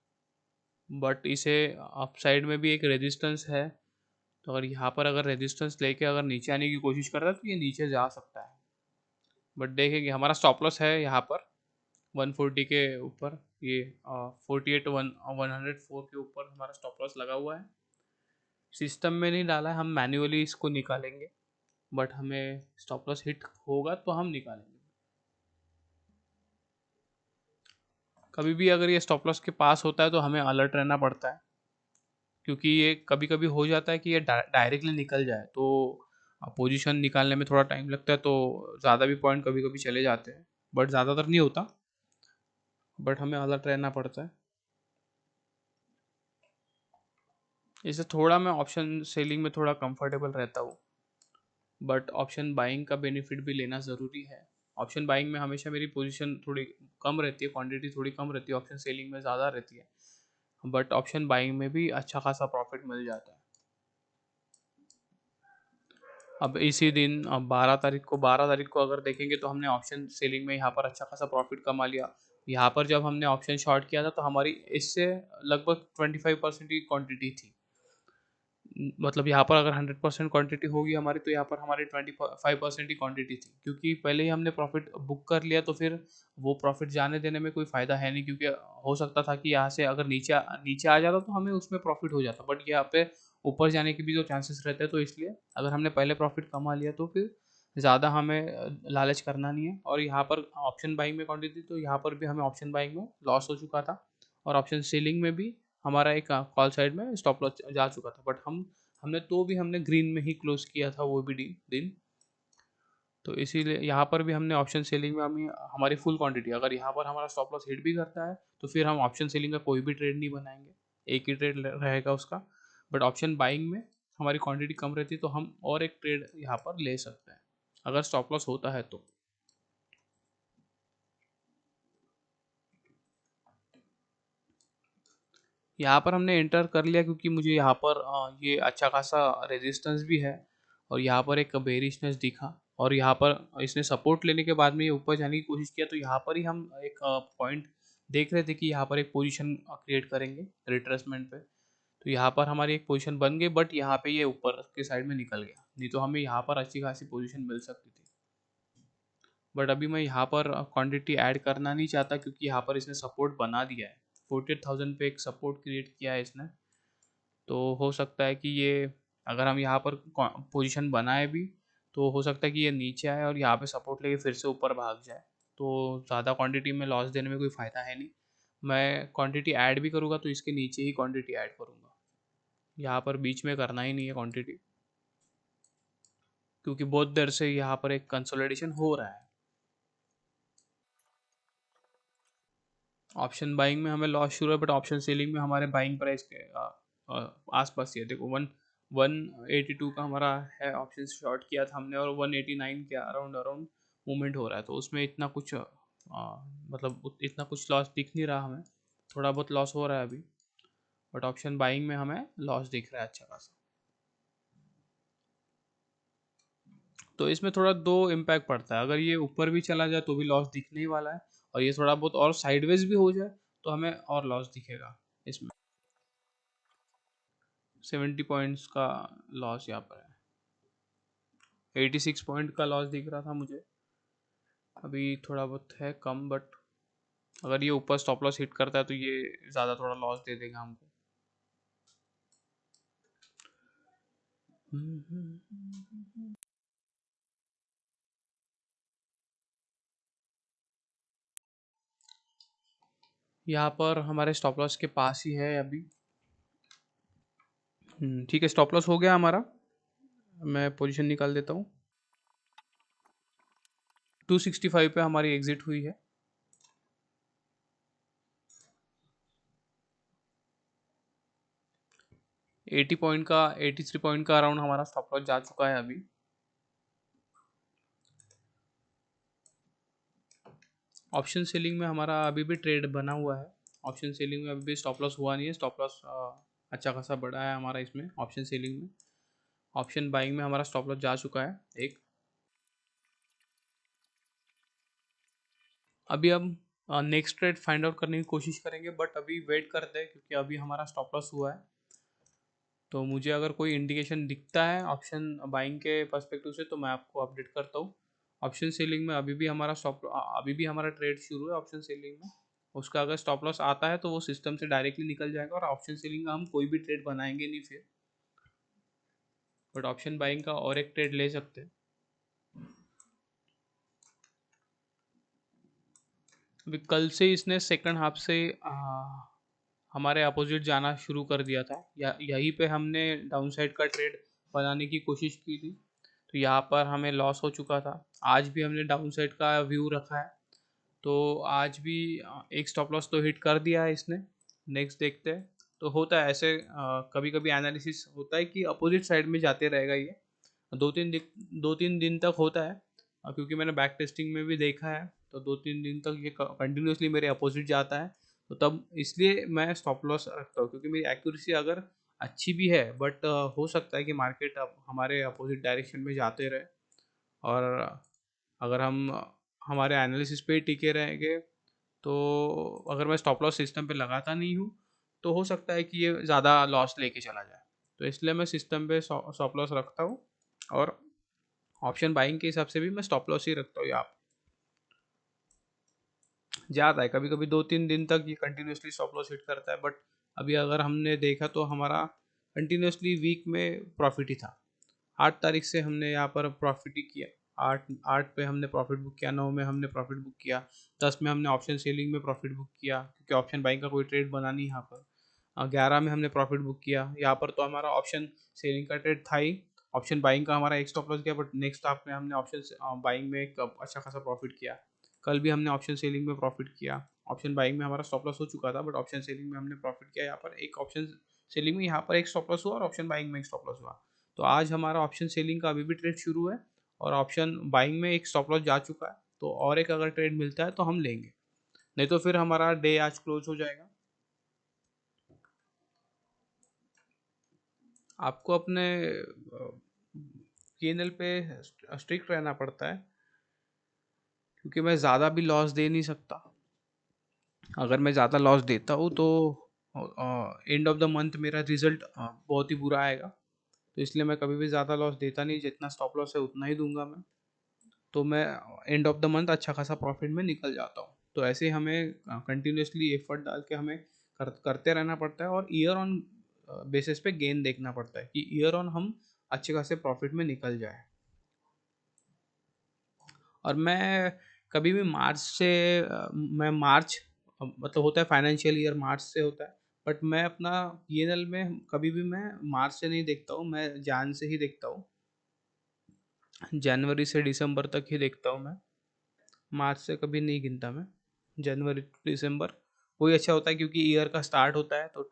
S1: बट इसे अप साइड में भी एक रेजिस्टेंस है, तो अगर यहाँ पर अगर रेजिस्टेंस लेके अगर नीचे आने की कोशिश कर रहा है तो ये नीचे जा सकता है। बट देखेंगे, हमारा स्टॉप लॉस है यहाँ पर 140 के ऊपर, ये 104 के ऊपर हमारा स्टॉप लॉस लगा हुआ है। सिस्टम में नहीं डाला है, हम मैन्युअली इसको निकालेंगे, बट हमें स्टॉप लॉस हिट होगा तो हम निकालेंगे। कभी भी अगर ये स्टॉप लॉस के पास होता है तो हमें अलर्ट रहना पड़ता है क्योंकि ये कभी कभी हो जाता है कि ये डायरेक्टली निकल जाए तो पोजीशन निकालने में थोड़ा टाइम लगता है, तो ज़्यादा भी पॉइंट कभी कभी चले जाते हैं, बट ज़्यादातर नहीं होता। बट हमें अलर्ट रहना पड़ता है। इससे थोड़ा मैं ऑप्शन सेलिंग में थोड़ा कंफर्टेबल रहता हूँ, बट ऑप्शन बाइंग का बेनिफिट भी लेना ज़रूरी है। ऑप्शन बाइंग में हमेशा मेरी पोजीशन थोड़ी कम रहती है, क्वांटिटी थोड़ी कम रहती है, ऑप्शन सेलिंग में ज़्यादा रहती है। बट ऑप्शन बाइंग में भी अच्छा खासा प्रॉफिट मिल जाता है। अब इसी दिन, अब 12 तारीख को अगर देखेंगे तो हमने ऑप्शन सेलिंग में यहाँ पर अच्छा खासा प्रॉफिट कमा लिया। यहाँ पर जब हमने ऑप्शन शॉर्ट किया था तो हमारी इससे लगभग 25% की क्वांटिटी थी। मतलब यहाँ पर अगर 100% क्वांटिटी होगी हमारी तो यहाँ पर हमारी 25% ही क्वांटिटी थी, क्योंकि पहले ही हमने प्रॉफिट बुक कर लिया तो फिर वो प्रॉफिट जाने देने में कोई फ़ायदा है नहीं, क्योंकि हो सकता था कि यहाँ से अगर नीचे नीचे आ जाता तो हमें उसमें प्रॉफिट हो जाता, बट यहाँ पे ऊपर जाने के भी जो चांसेस रहते हैं, तो इसलिए अगर हमने पहले प्रॉफिट कमा लिया तो फिर ज़्यादा हमें लालच करना नहीं है। और यहाँ पर ऑप्शन बाइंग में क्वांटिटी, तो यहाँ पर भी हमें ऑप्शन बाइंग में लॉस हो चुका था और ऑप्शन सेलिंग में भी हमारा एक कॉल साइड में स्टॉप लॉस जा चुका था, बट हमने ग्रीन में ही क्लोज किया था वो भी दिन। तो इसीलिए यहाँ पर भी हमने ऑप्शन सेलिंग में हमें हमारी फुल क्वांटिटी, अगर यहाँ पर हमारा स्टॉप लॉस हिट भी करता है तो फिर हम ऑप्शन सेलिंग का कोई भी ट्रेड नहीं बनाएंगे, एक ही ट्रेड रहेगा उसका। बट ऑप्शन बाइंग में हमारी क्वांटिटी कम रहती है तो हम और एक ट्रेड यहाँ पर ले सकते हैं अगर स्टॉप लॉस होता है तो। यहाँ पर हमने एंटर कर लिया क्योंकि मुझे यहाँ पर ये अच्छा खासा रेजिस्टेंस भी है और यहाँ पर एक बेरिशनेस दिखा और यहाँ पर इसने सपोर्ट लेने के बाद में ये ऊपर जाने की कोशिश किया, तो यहाँ पर ही हम एक पॉइंट देख रहे थे कि यहाँ पर एक पोजीशन क्रिएट करेंगे रिट्रेसमेंट पे। तो यहाँ पर हमारी एक पोजीशन बन गई, बट यहाँ पे ये ऊपर के साइड में निकल गया, नहीं तो हमें यहाँ पर अच्छी खासी पोजीशन मिल सकती थी। बट अभी मैं यहाँ पर क्वांटिटी ऐड करना नहीं चाहता क्योंकि यहाँ पर इसने सपोर्ट बना दिया है। 48,000 पे एक सपोर्ट क्रिएट किया है इसने, तो हो सकता है कि ये, अगर हम यहाँ पर पोजीशन बनाए भी तो हो सकता है कि ये नीचे आए और यहाँ पे सपोर्ट लेके फिर से ऊपर भाग जाए, तो ज़्यादा क्वांटिटी में लॉस देने में कोई फ़ायदा है नहीं। मैं क्वांटिटी ऐड भी करूँगा तो इसके नीचे ही क्वांटिटी ऐड करूँगा, यहाँ पर बीच में करना ही नहीं है क्वांटिटी, क्योंकि बहुत देर से यहाँ पर एक कंसोलिडेशन हो रहा है। ऑप्शन बाइंग में हमें लॉस शुरू है, बट ऑप्शन सेलिंग में हमारे बाइंग प्राइस के आसपास ही है। देखो 182 का हमारा है, ऑप्शन शॉर्ट किया था हमने और 189 के अराउंड अराउंड मूवमेंट हो रहा है, तो उसमें इतना कुछ मतलब इतना कुछ लॉस दिख नहीं रहा हमें, थोड़ा बहुत लॉस हो रहा है अभी, बट ऑप्शन बाइंग में हमें लॉस दिख रहा है अच्छा खासा। तो इसमें थोड़ा दो इम्पैक्ट पड़ता है, अगर ये ऊपर भी चला जाए तो भी लॉस दिखने ही वाला है, और ये थोड़ा बहुत और साइडवेज भी हो जाए तो हमें और लॉस दिखेगा इसमें। 70 पॉइंट्स का लॉस यहाँ पर है, 86 पॉइंट का लॉस दिख रहा था मुझे, अभी थोड़ा बहुत है कम, बट अगर ये ऊपर स्टॉप लॉस हिट करता है तो ये ज़्यादा थोड़ा लॉस दे देगा हमको। यहाँ पर हमारे स्टॉप लॉस के पास ही है अभी। ठीक है, स्टॉप लॉस हो गया हमारा, मैं पोजीशन निकाल देता हूँ। 265 पे हमारी एग्जिट हुई है। 80 पॉइंट का 83 पॉइंट का अराउंड हमारा स्टॉप लॉस जा चुका है अभी। ऑप्शन सेलिंग में हमारा अभी भी ट्रेड बना हुआ है, ऑप्शन सेलिंग में अभी भी स्टॉप लॉस हुआ नहीं है, स्टॉप लॉस अच्छा खासा बढ़ा है हमारा इसमें ऑप्शन सेलिंग में। ऑप्शन बाइंग में हमारा स्टॉप लॉस जा चुका है एक। अभी हम नेक्स्ट ट्रेड फाइंड आउट करने की कोशिश करेंगे, बट अभी वेट करते हैं क्योंकि अभी हमारा स्टॉप लॉस हुआ है, तो मुझे अगर कोई इंडिकेशन दिखता है ऑप्शन बाइंग के पर्सपेक्टिव से तो मैं आपको अपडेट करता हूँ। ऑप्शन सेलिंग में अभी भी हमारा ट्रेड शुरू है ऑप्शन सेलिंग में, उसका अगर स्टॉप लॉस आता है तो वो सिस्टम से डायरेक्टली निकल जाएगा और ऑप्शन सेलिंग का हम कोई भी ट्रेड बनाएंगे नहीं फिर, बट ऑप्शन बाइंग का और एक ट्रेड ले सकते हैं। अभी कल से इसने सेकंड हाफ से हमारे अपोजिट जाना शुरू कर दिया था, यहीं पे हमने डाउन साइड का ट्रेड बनाने की कोशिश की थी, तो यहाँ पर हमें लॉस हो चुका था। आज भी हमने डाउन साइड का व्यू रखा है, तो आज भी एक स्टॉप लॉस तो हिट कर दिया है इसने। नेक्स्ट देखते हैं, तो होता है ऐसे, कभी कभी एनालिसिस होता है कि अपोजिट साइड में जाते रहेगा ये, दो तीन दिन तक होता है, क्योंकि मैंने बैक टेस्टिंग में भी देखा है, तो 2-3 दिन तक ये कंटिन्यूसली मेरे अपोजिट जाता है, तो तब इसलिए मैं स्टॉप लॉस रखता हूँ, क्योंकि मेरी एक्यूरेसी अगर अच्छी भी है, बट हो सकता है कि मार्केट अब हमारे अपोजिट डायरेक्शन में जाते रहे, और अगर हम हमारे एनालिसिस पे ही टिके रहेंगे तो अगर मैं स्टॉप लॉस सिस्टम पे लगाता नहीं हूँ तो हो सकता है कि ये ज़्यादा लॉस लेके चला जाए, तो इसलिए मैं सिस्टम पे स्टॉप लॉस रखता हूँ, और ऑप्शन बाइंग के हिसाब से भी मैं स्टॉप लॉस ही रखता हूँ। आप ज़्यादा है, कभी कभी 2-3 दिन तक ये कंटिन्यूसली स्टॉप लॉस हिट करता है, बट अभी अगर हमने देखा तो हमारा कंटिन्यूसली वीक में प्रॉफिट ही था। 8 तारीख से हमने यहाँ पर प्रॉफिट ही किया, आठ आठ पे हमने प्रॉफिट बुक किया, 9 में हमने प्रॉफिट बुक किया, 10 में हमने ऑप्शन सेलिंग में प्रॉफिट बुक किया क्योंकि ऑप्शन बाइंग का कोई ट्रेड बना नहीं यहाँ पर, 11 में हमने प्रॉफिट बुक किया, यहाँ पर तो हमारा ऑप्शन सेलिंग का ट्रेड था ही, ऑप्शन बाइंग का हमारा एक स्टॉप लॉस गया, बट नेक्स्ट हाफ में हमने ऑप्शन बाइंग में एक अच्छा खासा प्रॉफिट किया। कल भी हमने ऑप्शन सेलिंग में प्रॉफिट किया, ऑप्शन बाइंग में हमारा स्टॉप लॉस हो चुका था, बट ऑप्शन सेलिंग में हमने प्रॉफिट किया, यहाँ पर एक ऑप्शन सेलिंग में यहाँ पर एक स्टॉप लॉस हुआ और ऑप्शन बाइंग में एक स्टॉप लॉस हुआ। तो आज हमारा ऑप्शन सेलिंग का अभी भी ट्रेड शुरू है, और ऑप्शन बाइंग में एक स्टॉप लॉस जा चुका है, तो और एक अगर ट्रेड मिलता है तो हम लेंगे, नहीं तो फिर हमारा डे आज क्लोज हो जाएगा। आपको अपने P&L पे स्ट्रिक्ट रहना पड़ता है, क्योंकि मैं ज़्यादा भी लॉस दे नहीं सकता। अगर मैं ज़्यादा लॉस देता हूँ तो एंड ऑफ द मंथ मेरा रिजल्ट बहुत ही बुरा आएगा। तो इसलिए मैं कभी भी ज़्यादा लॉस देता नहीं, जितना स्टॉप लॉस है उतना ही दूंगा मैं। तो मैं एंड ऑफ द मंथ अच्छा खासा प्रॉफिट में निकल जाता हूँ। तो ऐसे ही हमें कंटिन्यूसली एफर्ट डाल के हमें करते रहना पड़ता है, और ईयर ऑन बेसिस पे गेन देखना पड़ता है कि ईयर ऑन हम अच्छे खासे प्रॉफिट में निकल जाए। और मैं कभी भी मार्च से मैं मार्च मतलब होता है फाइनेंशियल ईयर मार्च से होता है, बट मैं अपना P&L में कभी भी मैं मार्च से नहीं देखता हूँ, मैं जान से ही देखता हूँ। जनवरी से दिसंबर तक ही देखता हूँ मैं, मार्च से कभी नहीं गिनता मैं। जनवरी टू दिसंबर वही अच्छा होता है, क्योंकि ईयर का स्टार्ट होता है, तो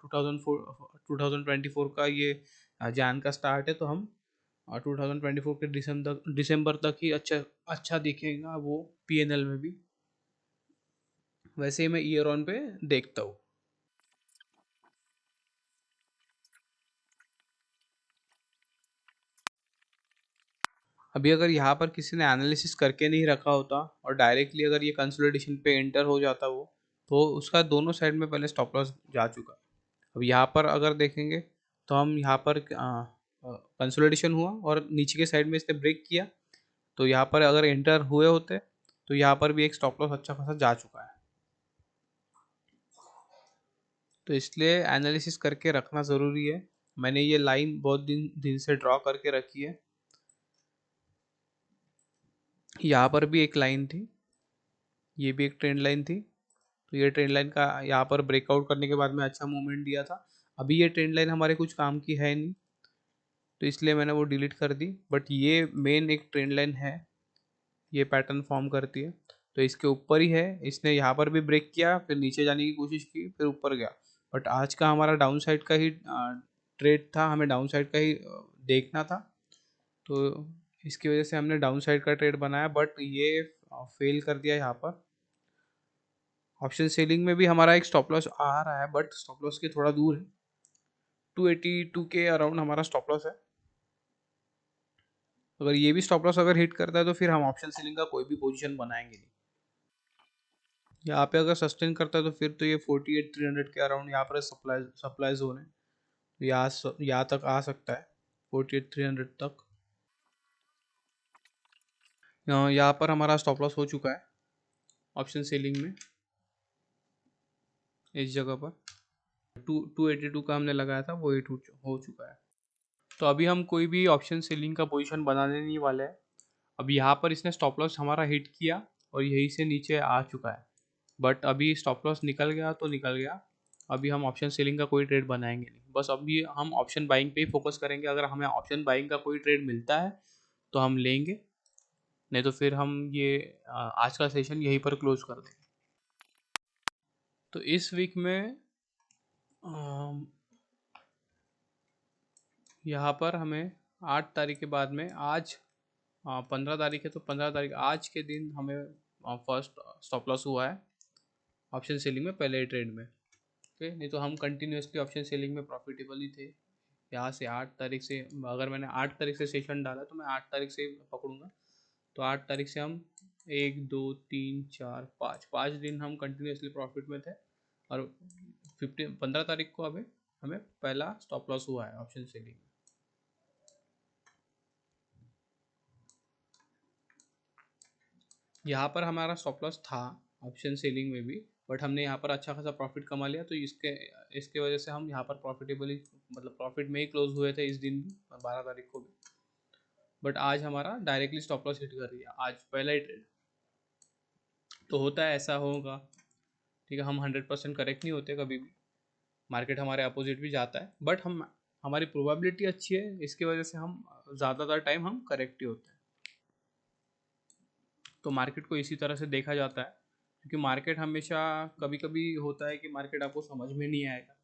S1: 2024 का ये जान का स्टार्ट है, तो हम 2024 के दिसंबर तक ही अच्छा अच्छा दिखेगा वो P&L में भी। वैसे ही मैं ईयर ऑन पे देखता हूँ। अभी अगर यहाँ पर किसी ने एनालिसिस करके नहीं रखा होता और डायरेक्टली अगर ये कंसोलिडेशन पे एंटर हो जाता वो, तो उसका दोनों साइड में पहले स्टॉप लॉस जा चुका है। अब यहाँ पर अगर देखेंगे तो हम यहाँ पर कंसोलिडेशन हुआ और नीचे के साइड में इसने ब्रेक किया, तो यहाँ पर अगर एंटर हुए होते तो यहाँ पर भी एक स्टॉप लॉस अच्छा खासा जा चुका है। तो इसलिए एनालिसिस करके रखना ज़रूरी है। मैंने ये लाइन बहुत दिन दिन से ड्रॉ करके रखी है। यहाँ पर भी एक लाइन थी, ये भी एक ट्रेंड लाइन थी। तो ये ट्रेंड लाइन का यहाँ पर ब्रेकआउट करने के बाद में अच्छा मूवमेंट दिया था। अभी ये ट्रेंड लाइन हमारे कुछ काम की है नहीं, तो इसलिए मैंने वो डिलीट कर दी। बट ये मेन एक ट्रेंड लाइन है, ये पैटर्न फॉर्म करती है। तो इसके ऊपर ही है, इसने यहाँ पर भी ब्रेक किया, फिर नीचे जाने की कोशिश की, फिर ऊपर गया। बट आज का हमारा डाउन साइड का ही ट्रेड था, हमें डाउन साइड का ही देखना था। तो इसकी वजह से हमने डाउन साइड का ट्रेड बनाया, बट ये फेल कर दिया यहाँ पर। ऑप्शन सेलिंग में भी हमारा एक स्टॉप लॉस आ रहा है, बट स्टॉप लॉस के थोड़ा दूर है। 282 के अराउंड हमारा स्टॉप लॉस है। अगर ये भी स्टॉप लॉस अगर हिट करता है तो फिर हम ऑप्शन सेलिंग का कोई भी पोजीशन बनाएंगे नहीं। यहाँ पे अगर सस्टेन करता है तो फिर तो ये 48,300 के अराउंड यहाँ पर सप्लाई जोन है, यहाँ तक आ सकता है 48,300 तक। यहाँ पर हमारा स्टॉप लॉस हो चुका है ऑप्शन सेलिंग में, इस जगह पर 282 का हमने लगाया था, वो हिट हो चुका है। तो अभी हम कोई भी ऑप्शन सेलिंग का पोजीशन बनाने नहीं वाले हैं। अब यहाँ पर इसने स्टॉप लॉस हमारा हिट किया और यहीं से नीचे आ चुका है, बट अभी स्टॉप लॉस निकल गया तो निकल गया। अभी हम ऑप्शन सेलिंग का कोई ट्रेड बनाएंगे नहीं, बस अभी हम ऑप्शन बाइंग पे ही फोकस करेंगे। अगर हमें ऑप्शन बाइंग का कोई ट्रेड मिलता है तो हम लेंगे, नहीं तो फिर हम ये आज का सेशन यहीं पर क्लोज कर देंगे। तो इस वीक में यहाँ पर हमें 8 तारीख के बाद में, आज 15 तारीख है, तो 15 तारीख आज के दिन हमें फर्स्ट स्टॉप लॉस हुआ है ऑप्शन सेलिंग में, पहले ट्रेड में। ओके, नहीं तो हम कंटिन्यूसली ऑप्शन सेलिंग में प्रॉफिटेबल ही थे। यहाँ से 8 तारीख से, अगर मैंने 8 तारीख से सेशन डाला तो मैं 8 तारीख से पकड़ूंगा। तो 8 तारीख से हम 1 2 3 4 5 दिन हम कंटिन्यूसली प्रॉफिट में थे, और 15 तारीख को हमें हमें पहला स्टॉप लॉस हुआ है ऑप्शन सेलिंग में। यहाँ पर हमारा स्टॉप लॉस था ऑप्शन सेलिंग में भी, बट हमने यहाँ पर अच्छा खासा प्रॉफिट कमा लिया, तो इसके वजह से हम यहाँ पर प्रॉफिटेबली मतलब प्रॉफिट में ही क्लोज हुए थे इस दिन भी, 12 तारीख को भी। बट आज हमारा डायरेक्टली स्टॉप लॉस हिट कर दिया, आज पहला ही ट्रेड। तो होता है, ऐसा होगा, ठीक है। हम 100% करेक्ट नहीं होते कभी भी, मार्केट हमारे अपोजिट भी जाता है, बट हमारी प्रोबेबिलिटी अच्छी है, इसकी वजह से हम ज़्यादातर टाइम हम करेक्ट ही होते हैं। तो मार्केट को इसी तरह से देखा जाता है, क्योंकि मार्केट हमेशा, कभी कभी होता है कि मार्केट आपको समझ में नहीं आएगा,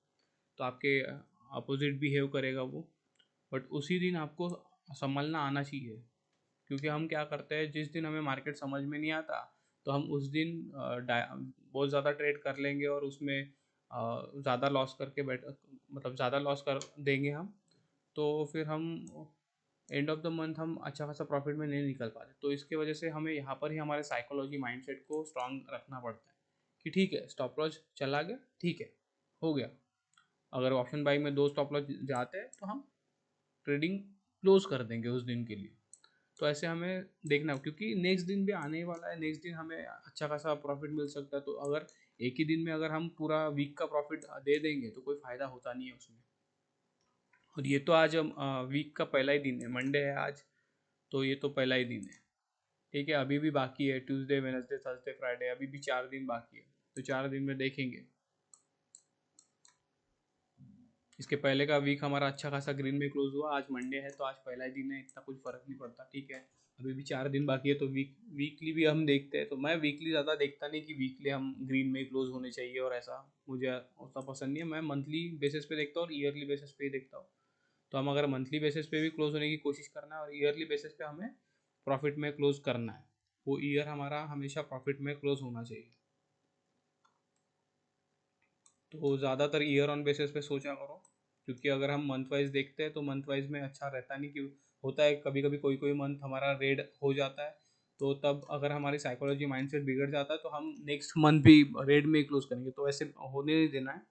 S1: तो आपके अपोजिट बिहेव करेगा वो, बट उसी दिन आपको संभलना आना चाहिए, क्योंकि हम क्या करते हैं, जिस दिन हमें मार्केट समझ में नहीं आता तो हम उस दिन बहुत ज़्यादा ट्रेड कर लेंगे और उसमें ज़्यादा लॉस करके बैठ मतलब ज़्यादा लॉस कर देंगे हम, तो फिर हम एंड ऑफ द मंथ हम अच्छा खासा प्रॉफिट में नहीं निकल पाते। तो इसके वजह से हमें यहाँ पर ही हमारे साइकोलॉजी माइंडसेट को स्ट्रांग रखना पड़ता है कि ठीक है स्टॉप लॉस चला गया, ठीक है, हो गया। अगर ऑप्शन बाइंग में 2 स्टॉप लॉस जाते हैं तो हम ट्रेडिंग क्लोज कर देंगे उस दिन के लिए। तो ऐसे हमें देखना, क्योंकि नेक्स्ट दिन भी आने ही वाला है, नेक्स्ट दिन हमें अच्छा खासा प्रॉफिट मिल सकता है। तो अगर एक ही दिन में अगर हम पूरा वीक का प्रॉफिट दे देंगे तो कोई फ़ायदा होता नहीं है उसमें। और ये तो आज वीक का पहला ही दिन है, मंडे है आज, तो ये तो पहला ही दिन है। ठीक है, अभी भी बाकी है ट्यूसडे, वेडनेसडे, थर्सडे, फ्राइडे, अभी भी 4 दिन बाकी है। तो 4 दिन में देखेंगे। इसके पहले का वीक हमारा अच्छा खासा ग्रीन में क्लोज हुआ, आज मंडे है तो आज पहला ही दिन है, इतना कुछ फर्क नहीं पड़ता। ठीक है, अभी भी 4 दिन बाकी है, तो वीकली भी हम देखते हैं। तो मैं वीकली ज़्यादा देखता नहीं कि वीकली हम ग्रीन में क्लोज होने चाहिए, और ऐसा मुझे उतना पसंद नहीं है। मैं मंथली बेसिस पे देखता हूँ और ईयरली बेसिस पे ही देखता हूँ। तो हम अगर मंथली बेसिस पे भी क्लोज होने की कोशिश करना है और ईयरली बेसिस पे हमें प्रॉफिट में क्लोज करना है, वो ईयर हमारा हमेशा प्रॉफिट में क्लोज होना चाहिए। तो ज़्यादातर ईयर ऑन बेसिस पे सोचा करो, क्योंकि अगर हम मंथ वाइज देखते हैं तो मंथ वाइज में अच्छा रहता नहीं। क्यों होता है, कभी कभी कोई कोई मंथ हमारा रेड हो जाता है, तो तब अगर हमारी साइकोलॉजी माइंडसेट बिगड़ जाता है तो हम नेक्स्ट मंथ भी रेड में ही क्लोज करेंगे। तो ऐसे होने नहीं देना है।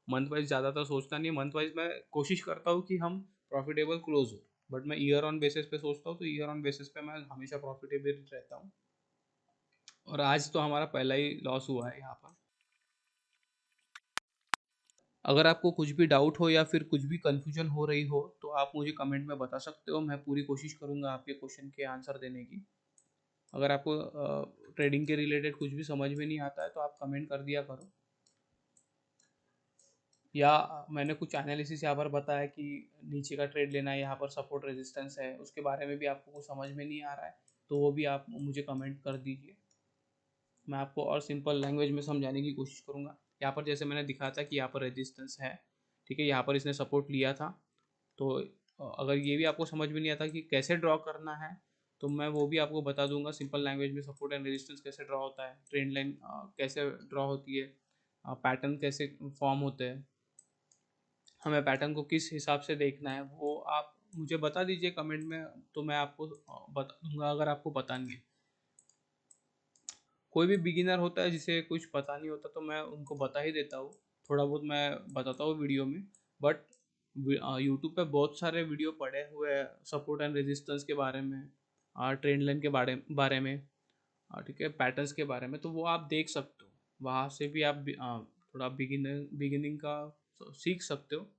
S1: मंथ वाइज ज़्यादातर सोचता नहीं है। मंथ वाइज मैं कोशिश करता हूँ कि हम प्रॉफिटेबल क्लोज हो, बट मैं ईयर ऑन बेसिस पे सोचता हूँ, तो ईयर ऑन बेसिस पे मैं हमेशा प्रॉफिटेबल रहता हूँ। और आज तो हमारा पहला ही लॉस हुआ है यहाँ पर। अगर आपको कुछ भी डाउट हो या फिर कुछ भी कन्फ्यूजन हो रही हो तो आप मुझे कमेंट में बता सकते हो। मैं पूरी कोशिश करूँगा आपके क्वेश्चन के आंसर देने की। अगर आपको ट्रेडिंग के रिलेटेड कुछ भी समझ में नहीं आता है तो आप कमेंट कर दिया करो। या मैंने कुछ एनालिसिस यहाँ पर बताया कि नीचे का ट्रेड लेना है, यहाँ पर सपोर्ट रेजिस्टेंस है, उसके बारे में भी आपको कुछ समझ में नहीं आ रहा है तो वो भी आप मुझे कमेंट कर दीजिए। मैं आपको और सिंपल लैंग्वेज में समझाने की कोशिश करूँगा। यहाँ पर जैसे मैंने दिखाया था कि यहाँ पर रेजिस्टेंस है, ठीक है, यहाँ पर इसने सपोर्ट लिया था। तो अगर ये भी आपको समझ में नहीं आता कि कैसे ड्रॉ करना है तो मैं वो भी आपको बता दूंगा सिंपल लैंग्वेज में। सपोर्ट एंड रेजिस्टेंस कैसे ड्रॉ होता है, ट्रेंड लाइन कैसे ड्रॉ होती है, पैटर्न कैसे फॉर्म होते हैं, हमें पैटर्न को किस हिसाब से देखना है, वो आप मुझे बता दीजिए कमेंट में, तो मैं आपको बता दूंगा अगर आपको पता नहीं है। कोई भी बिगिनर होता है जिसे कुछ पता नहीं होता तो मैं उनको बता ही देता हूँ, थोड़ा बहुत मैं बताता हूँ वीडियो में। बट यूट्यूब पे बहुत सारे वीडियो पड़े हुए हैं सपोर्ट एंड रेजिस्टेंस के बारे में, ट्रेंड लाइन के बारे में, ठीक है, पैटर्न्स के बारे में, तो वो आप देख सकते हो। वहाँ से भी आप थोड़ा बिगिनिंग का सीख सकते हो।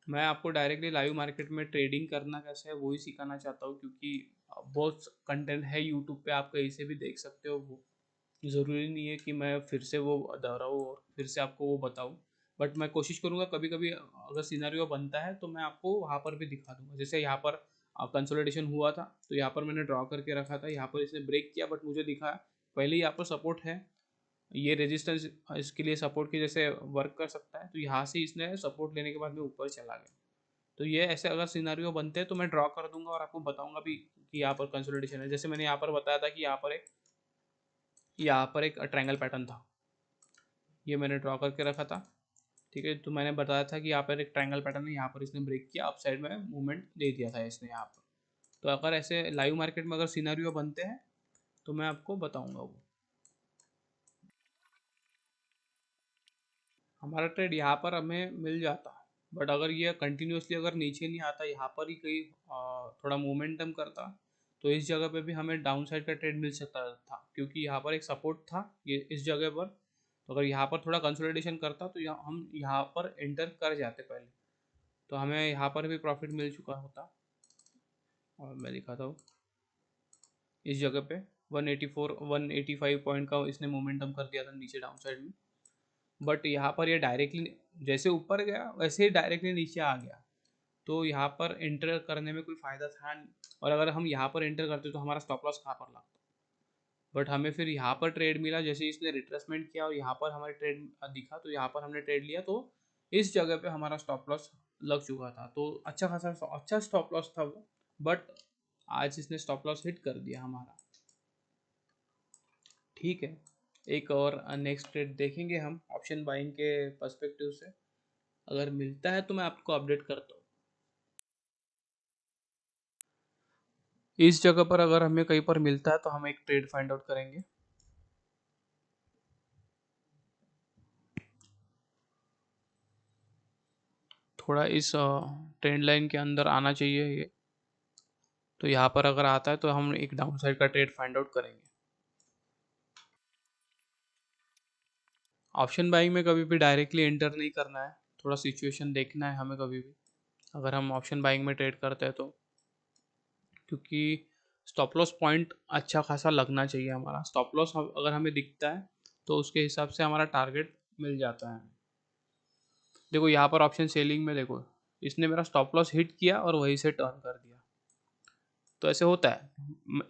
S1: मैं आपको डायरेक्टली लाइव मार्केट में ट्रेडिंग करना कैसे है वही सिखाना चाहता हूँ, क्योंकि बहुत कंटेंट है यूट्यूब पे, आप कहीं से भी देख सकते हो। वो ज़रूरी नहीं है कि मैं फिर से वो दोहराऊँ और फिर से आपको वो बताऊँ। बट मैं कोशिश करूँगा कभी कभी अगर सिनेरियो बनता है तो मैं आपको वहाँ पर भी दिखा दूँगा। जैसे यहाँ पर कंसोलिडेशन हुआ था तो यहाँ पर मैंने ड्रॉ करके रखा था, यहाँ पर इसने ब्रेक किया बट मुझे दिखा पहले यहाँ पर सपोर्ट है, ये रेजिस्टेंस इसके लिए सपोर्ट की जैसे वर्क कर सकता है, तो यहाँ से इसने सपोर्ट लेने के बाद में ऊपर चला गया। तो ये ऐसे अगर सिनारियो बनते हैं तो मैं ड्रॉ कर दूंगा और आपको बताऊंगा भी कि यहाँ पर कंसोलिडेशन है। जैसे मैंने यहाँ पर बताया था कि यहाँ पर एक ट्रायंगल पैटर्न था, ये मैंने ड्रॉ करके रखा था, ठीक है। तो मैंने बताया था कि यहाँ पर एक ट्रायंगल पैटर्न है, यहाँ पर इसने ब्रेक किया, अप साइड में मूवमेंट दे दिया था इसने यहाँ पर। तो अगर ऐसे लाइव मार्केट में अगर सिनारियो बनते हैं तो मैं आपको बताऊंगा वो। हमारा ट्रेड यहाँ पर हमें मिल जाता है, बट अगर ये कंटिन्यूसली अगर नीचे नहीं आता, यहाँ पर ही कहीं थोड़ा मोमेंटम करता, तो इस जगह पे भी हमें डाउन साइड का ट्रेड मिल सकता था, क्योंकि यहाँ पर एक सपोर्ट था ये इस जगह पर। तो अगर यहाँ पर थोड़ा कंसोलिडेशन करता तो हम यहाँ पर एंटर कर जाते पहले, तो हमें यहाँ पर भी प्रॉफिट मिल चुका होता। और मैं दिखाता हूँ इस जगह पे 184 185 पॉइंट का इसने मोमेंटम कर दिया था नीचे डाउन साइड में। बट यहाँ पर ये डायरेक्टली जैसे ऊपर गया वैसे ही डायरेक्टली नीचे आ गया, तो यहाँ पर एंटर करने में कोई फ़ायदा था नहीं। और अगर हम यहाँ पर एंटर करते तो हमारा स्टॉप लॉस कहाँ पर लगता। बट हमें फिर यहाँ पर ट्रेड मिला, जैसे इसने रिट्रेसमेंट किया और यहाँ पर हमारे ट्रेड दिखा तो यहाँ पर हमने ट्रेड लिया, तो इस जगह पे हमारा स्टॉप लॉस लग चुका था। तो अच्छा खासा अच्छा स्टॉप लॉस था वो, बट आज इसने स्टॉप लॉस हिट कर दिया हमारा। ठीक है, एक और नेक्स्ट ट्रेड देखेंगे हम ऑप्शन बाइंग के पर्सपेक्टिव से। अगर मिलता है तो मैं आपको अपडेट करता हूँ। इस जगह पर अगर हमें कहीं पर मिलता है तो हम एक ट्रेड फाइंड आउट करेंगे। थोड़ा इस ट्रेंड लाइन के अंदर आना चाहिए ये। तो यहाँ पर अगर आता है तो हम एक डाउन साइड का ट्रेड फाइंड आउट करेंगे। ऑप्शन बाइंग में कभी भी डायरेक्टली एंटर नहीं करना है, थोड़ा सिचुएशन देखना है हमें कभी भी, अगर हम ऑप्शन बाइंग में ट्रेड करते हैं तो। क्योंकि स्टॉप लॉस पॉइंट अच्छा खासा लगना चाहिए हमारा। स्टॉप लॉस अगर हमें दिखता है तो उसके हिसाब से हमारा टारगेट मिल जाता है। देखो यहाँ पर ऑप्शन सेलिंग में देखो, इसने मेरा स्टॉप लॉस हिट किया और वहीं से टर्न कर दिया। तो ऐसे होता है,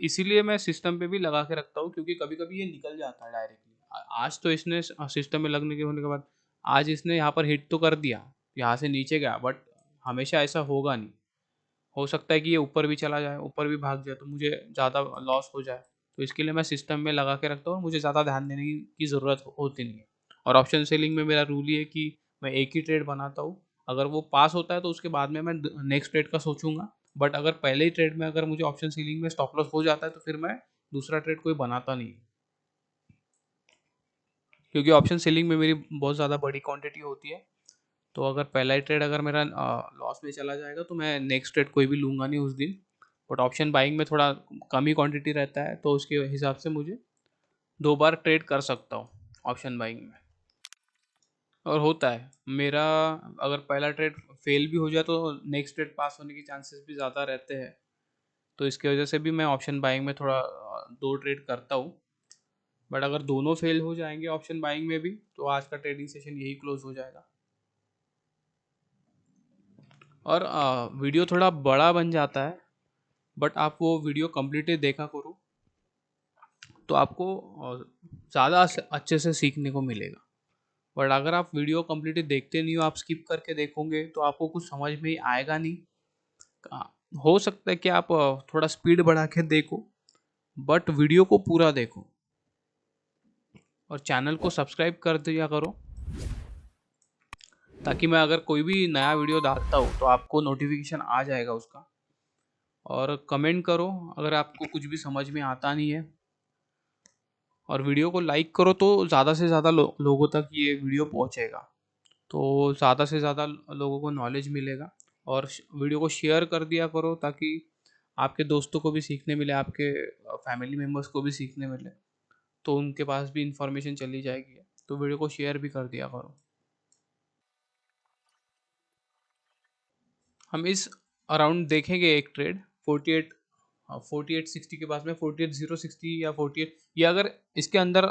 S1: इसीलिए मैं सिस्टम पे भी लगा के रखता हूँ, क्योंकि कभी कभी ये निकल जाता है डायरेक्टली। आज तो इसने सिस्टम में लगने के होने के बाद आज इसने यहाँ पर हिट तो कर दिया, यहाँ से नीचे गया, बट हमेशा ऐसा होगा नहीं। हो सकता है कि ये ऊपर भी चला जाए, ऊपर भी भाग जाए, तो मुझे ज़्यादा लॉस हो जाए। तो इसके लिए मैं सिस्टम में लगा के रखता हूँ, मुझे ज़्यादा ध्यान देने की ज़रूरत होती नहीं है। और ऑप्शन सेलिंग में मेरा रूल ही है कि मैं एक ही ट्रेड बनाता हूँ। अगर वो पास होता है तो उसके बाद में मैं नेक्स्ट ट्रेड का सोचूंगा। बट अगर पहले ही ट्रेड में अगर मुझे ऑप्शन सेलिंग में स्टॉप लॉस हो जाता है तो फिर मैं दूसरा ट्रेड कोई बनाता नहीं, क्योंकि ऑप्शन सेलिंग में मेरी बहुत ज़्यादा बड़ी क्वांटिटी होती है। तो अगर पहला ही ट्रेड अगर मेरा लॉस में चला जाएगा तो मैं नेक्स्ट ट्रेड कोई भी लूँगा नहीं उस दिन। बट ऑप्शन बाइंग में थोड़ा कम ही क्वांटिटी रहता है, तो उसके हिसाब से मुझे 2 बार ट्रेड कर सकता हूँ ऑप्शन बाइंग में। और होता है मेरा, अगर पहला ट्रेड फेल भी हो जाए तो नेक्स्ट ट्रेड पास होने के चांसेस भी ज़्यादा रहते हैं। तो इसकी वजह से भी मैं ऑप्शन बाइंग में थोड़ा 2 ट्रेड करता हूँ। बट अगर दोनों फेल हो जाएंगे ऑप्शन बाइंग में भी तो आज का ट्रेडिंग सेशन यही क्लोज हो जाएगा। और वीडियो थोड़ा बड़ा बन जाता है, बट आप वो वीडियो कम्प्लीटली देखा करो, तो आपको ज़्यादा अच्छे से सीखने को मिलेगा। बट अगर आप वीडियो कम्प्लीटली देखते नहीं हो, आप स्किप करके देखोगे तो आपको कुछ समझ में आएगा नहीं। आ, हो सकता है कि आप थोड़ा स्पीड बढ़ा के देखो, बट वीडियो को पूरा देखो। और चैनल को सब्सक्राइब कर दिया करो, ताकि मैं अगर कोई भी नया वीडियो डालता हूँ तो आपको नोटिफिकेशन आ जाएगा उसका। और कमेंट करो अगर आपको कुछ भी समझ में आता नहीं है। और वीडियो को लाइक करो तो ज़्यादा से ज़्यादा लोगों तक ये वीडियो पहुँचेगा, तो ज़्यादा से ज़्यादा लोगों को नॉलेज मिलेगा। और वीडियो को शेयर कर दिया करो ताकि आपके दोस्तों को भी सीखने मिले, आपके फैमिली मेम्बर्स को भी सीखने मिले, तो उनके पास भी इंफॉर्मेशन चली जाएगी। तो वीडियो को शेयर भी कर दिया करो। हम इस अराउंड देखेंगे एक ट्रेड 48, 4860 के पास में, 48060 या 48, या अगर इसके अंदर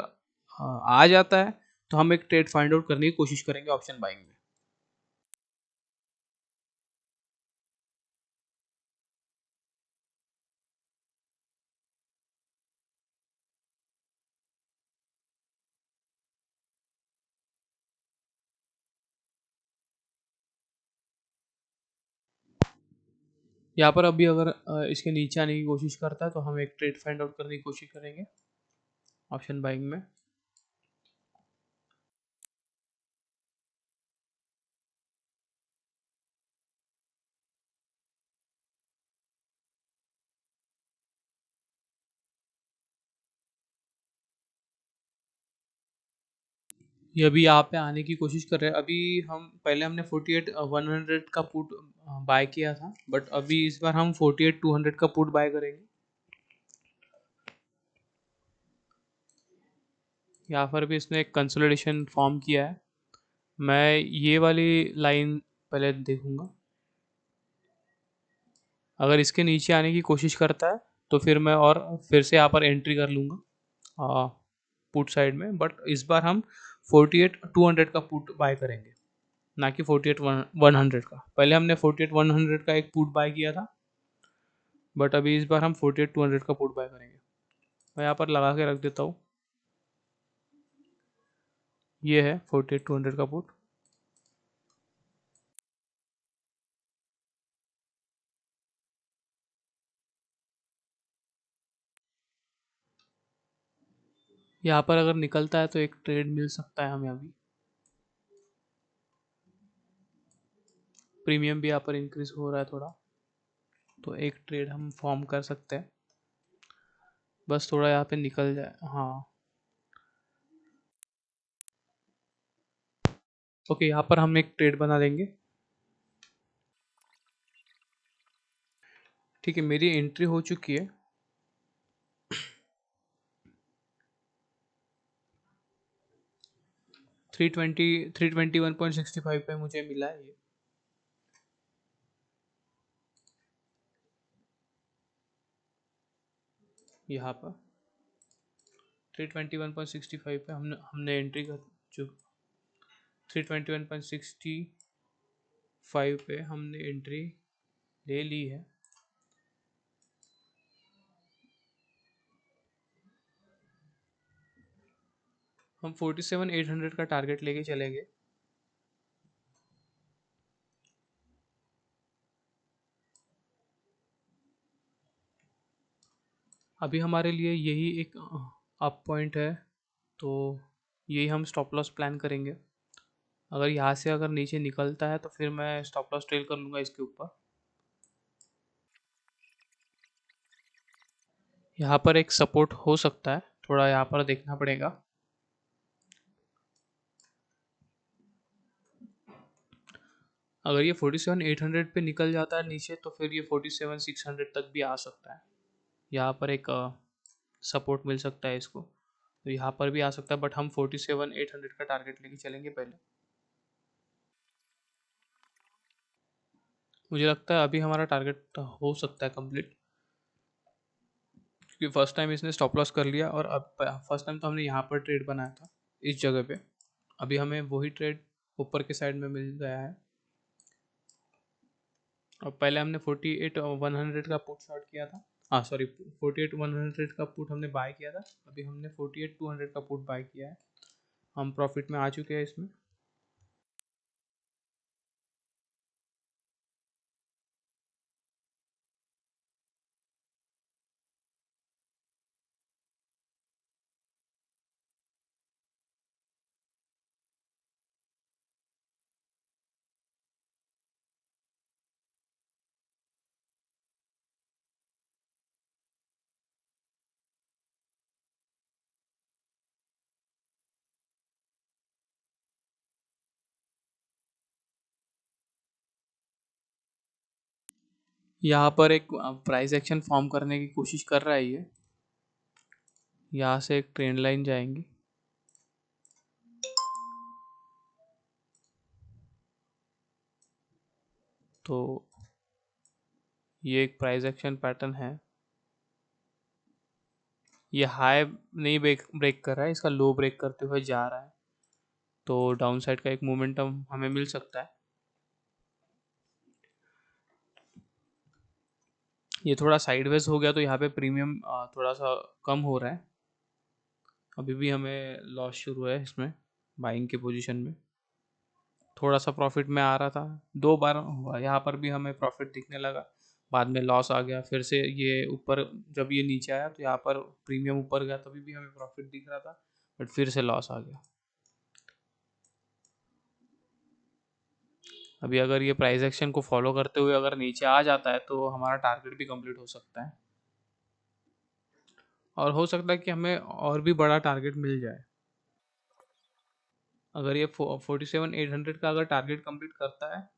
S1: आ जाता है तो हम एक ट्रेड फाइंड आउट करने की कोशिश करेंगे ऑप्शन बाइंग में। यहाँ पर अभी अगर इसके नीचे आने की कोशिश करता है तो हम एक ट्रेड फाइंड आउट करने की कोशिश करेंगे ऑप्शन बाइंग में। ये अभी यहाँ पे आने की कोशिश कर रहे हैं। अभी हम पहले हमने 48 100 का पुट बाय किया था, बट अभी इस बार हम 48 200 का पुट बाय करेंगे। यहाँ पर भी इसने एक कंसोलिडेशन फॉर्म किया है। मैं ये वाली लाइन पहले देखूंगा, अगर इसके नीचे आने की कोशिश करता है तो फिर मैं और फिर से यहाँ पर एंट्री कर लूँगा पुट साइड में। बट इस बार हम 48 200 का पुट बाय करेंगे, ना कि 48 100 का। पहले हमने 48 100 का एक पुट बाय किया था, बट अभी इस बार हम 48 200 का पुट बाय करेंगे। मैं यहाँ पर लगा के रख देता हूँ, ये है 48 200 का पुट। यहाँ पर अगर निकलता है तो एक ट्रेड मिल सकता है हमें अभी। प्रीमियम भी यहाँ पर इंक्रीज हो रहा है थोड़ा, तो एक ट्रेड हम फॉर्म कर सकते हैं, बस थोड़ा यहाँ पे निकल जाए। हाँ ओके, यहाँ पर हम एक ट्रेड बना लेंगे। ठीक है, मेरी एंट्री हो चुकी है। 321.65 पे मुझे मिला है ये। यहाँ पर 321.65 पे हमने एंट्री कर चुक 321.65 पे हमने एंट्री ले ली है। हम 47,800 का टारगेट लेके चलेंगे। अभी हमारे लिए यही एक अप पॉइंट है, तो यही हम स्टॉप लॉस प्लान करेंगे। अगर यहाँ से अगर नीचे निकलता है तो फिर मैं स्टॉप लॉस ट्रेल कर लूँगा इसके ऊपर। यहाँ पर एक सपोर्ट हो सकता है, थोड़ा यहाँ पर देखना पड़ेगा। अगर ये 47,800 पे निकल जाता है नीचे तो फिर ये 47,600 तक भी आ सकता है। यहाँ पर एक सपोर्ट मिल सकता है इसको, तो यहाँ पर भी आ सकता है, बट हम 47,800 का टारगेट लेके चलेंगे पहले। मुझे लगता है अभी हमारा टारगेट हो सकता है कंप्लीट, क्योंकि फर्स्ट टाइम इसने स्टॉप लॉस कर लिया, और अब फर्स्ट टाइम तो हमने यहाँ पर ट्रेड बनाया था इस जगह पे। अभी हमें वही ट्रेड ऊपर के साइड में मिल गया है। और पहले हमने 48,100 का पुट शॉर्ट किया था। हाँ सॉरी, 48,100 का पुट हमने बाय किया था। अभी हमने 48,200 का पुट बाय किया है। हम प्रॉफिट में आ चुके हैं इसमें। यहाँ पर एक प्राइस एक्शन फॉर्म करने की कोशिश कर रहा है ये। यहाँ से एक ट्रेंड लाइन जाएंगी, तो ये एक प्राइस एक्शन पैटर्न है। ये हाई नहीं ब्रेक ब्रेक कर रहा है, इसका लो ब्रेक करते हुए जा रहा है, तो डाउन साइड का एक मोमेंटम हमें मिल सकता है। ये थोड़ा साइडवेज हो गया तो यहाँ पे प्रीमियम थोड़ा सा कम हो रहा है। अभी भी हमें लॉस शुरू है इसमें, बाइंग के पोजीशन में। थोड़ा सा प्रॉफिट में आ रहा था, 2 बार हुआ, यहाँ पर भी हमें प्रॉफिट दिखने लगा, बाद में लॉस आ गया। फिर से ये ऊपर, जब ये नीचे आया तो यहाँ पर प्रीमियम ऊपर गया, तभी भी हमें प्रॉफिट दिख रहा था, बट फिर से लॉस आ गया। अभी अगर ये प्राइस एक्शन को फॉलो करते हुए अगर नीचे आ जाता है तो हमारा टारगेट भी कंप्लीट हो सकता है, और हो सकता है कि हमें और भी बड़ा टारगेट मिल जाए। अगर ये 47,800 का अगर टारगेट कंप्लीट करता है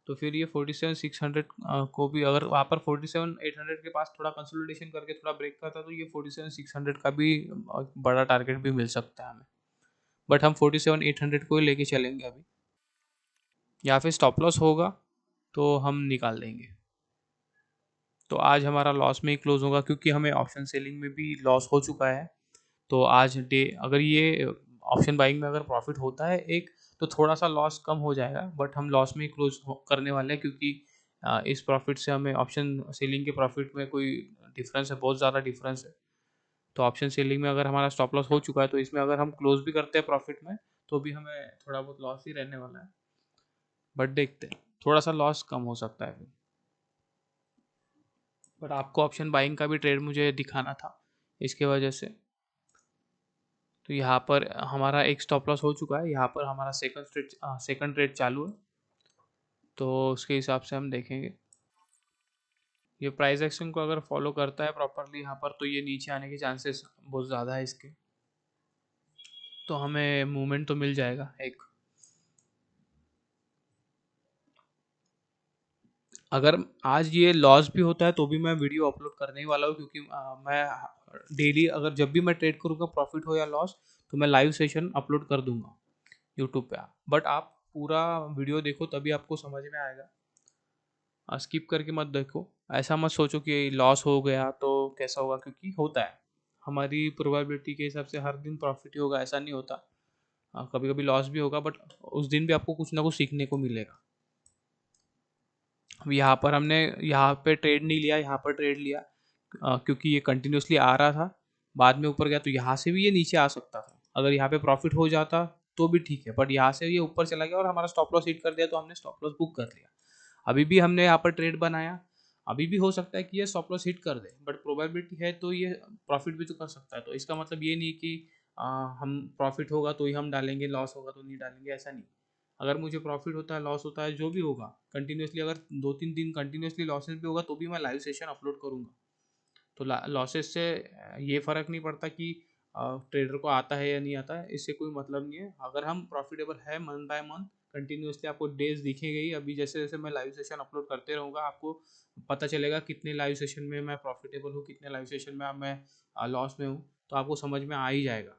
S1: तो फिर ये 47,600 को भी, अगर वहाँ पर 47,800 के पास थोड़ा कंसोलिडेशन करके थोड़ा ब्रेक करता है तो ये 47,600 का भी बड़ा टारगेट भी मिल सकता है हमें, बट हम 47,800 को ही लेके चलेंगे अभी। या फिर स्टॉप लॉस होगा तो हम निकाल देंगे। तो आज हमारा लॉस में ही क्लोज होगा, क्योंकि हमें ऑप्शन सेलिंग में भी लॉस हो चुका है। तो आज डे, अगर ये ऑप्शन बाइंग में अगर प्रॉफिट होता है एक, तो थोड़ा सा लॉस कम हो जाएगा, बट हम लॉस में ही क्लोज करने वाले हैं, क्योंकि इस प्रॉफिट से हमें ऑप्शन सेलिंग के प्रॉफिट में कोई डिफरेंस है, बहुत ज़्यादा डिफरेंस है। तो ऑप्शन सेलिंग में अगर हमारा स्टॉप लॉस हो चुका है तो इसमें अगर हम क्लोज भी करते हैं प्रॉफिट में तो भी हमें थोड़ा बहुत लॉस ही रहने वाला है, बट देखते हैं, थोड़ा सा लॉस कम हो सकता है फिर। बट आपको ऑप्शन बाइंग का भी ट्रेड मुझे दिखाना था, इसके वजह से। तो यहाँ पर हमारा एक स्टॉप लॉस हो चुका है, यहाँ पर हमारा सेकंड ट्रेड चालू है। तो उसके हिसाब से हम देखेंगे, ये प्राइस एक्शन को अगर फॉलो करता है प्रॉपरली यहाँ पर, तो ये नीचे आने के चांसेस बहुत ज़्यादा है इसके। तो हमें मूवमेंट तो मिल जाएगा एक। अगर आज ये लॉस भी होता है तो भी मैं वीडियो अपलोड करने ही वाला हूँ, क्योंकि मैं डेली अगर जब भी मैं ट्रेड करूँगा, प्रॉफिट हो या लॉस, तो मैं लाइव सेशन अपलोड कर दूंगा यूट्यूब पे। बट आप पूरा वीडियो देखो तभी आपको समझ में आएगा, स्किप करके मत देखो। ऐसा मत सोचो कि लॉस हो गया तो कैसा होगा, क्योंकि होता है। हमारी प्रोबेबिलिटी के हिसाब से हर दिन प्रॉफिट ही होगा ऐसा नहीं होता, कभी कभी लॉस भी होगा, बट उस दिन भी आपको कुछ ना कुछ सीखने को मिलेगा। अब यहाँ पर हमने यहाँ पे ट्रेड नहीं लिया, यहाँ पर ट्रेड लिया क्योंकि ये कंटिन्यूसली आ रहा था, बाद में ऊपर गया, तो यहाँ से भी ये नीचे आ सकता था। अगर यहाँ पे प्रॉफिट हो जाता तो भी ठीक है, बट यहाँ से ये ऊपर चला गया और हमारा स्टॉप लॉस हिट कर दिया, तो हमने स्टॉप लॉस बुक कर लिया। अभी भी हमने यहाँ पर ट्रेड बनाया, अभी भी हो सकता है कि ये स्टॉप लॉस हिट कर दे, बट प्रोबेबिलिटी है तो ये प्रॉफिट भी तो कर सकता है। तो इसका मतलब ये नहीं कि हम प्रॉफिट होगा तो ही हम डालेंगे, लॉस होगा तो नहीं डालेंगे, ऐसा नहीं। अगर मुझे प्रॉफिट होता है, लॉस होता है, जो भी होगा कंटिन्यूसली, अगर 2-3 दिन कंटिन्यूसली लॉसेस भी होगा तो भी मैं लाइव सेशन अपलोड करूँगा। तो लॉसेस से ये फ़र्क नहीं पड़ता कि ट्रेडर को आता है या नहीं आता है, इससे कोई मतलब नहीं है। अगर हम प्रॉफिटेबल है मंथ बाय मंथ कंटिन्यूसली, आपको डेज दिखेंगे ही। अभी जैसे जैसे मैं लाइव सेशन अपलोड करते रहूँगा, आपको पता चलेगा कितने लाइव सेशन में मैं प्रॉफिटेबल हूँ, कितने लाइव सेशन में मैं लॉस में हूँ, तो आपको समझ में आ ही जाएगा।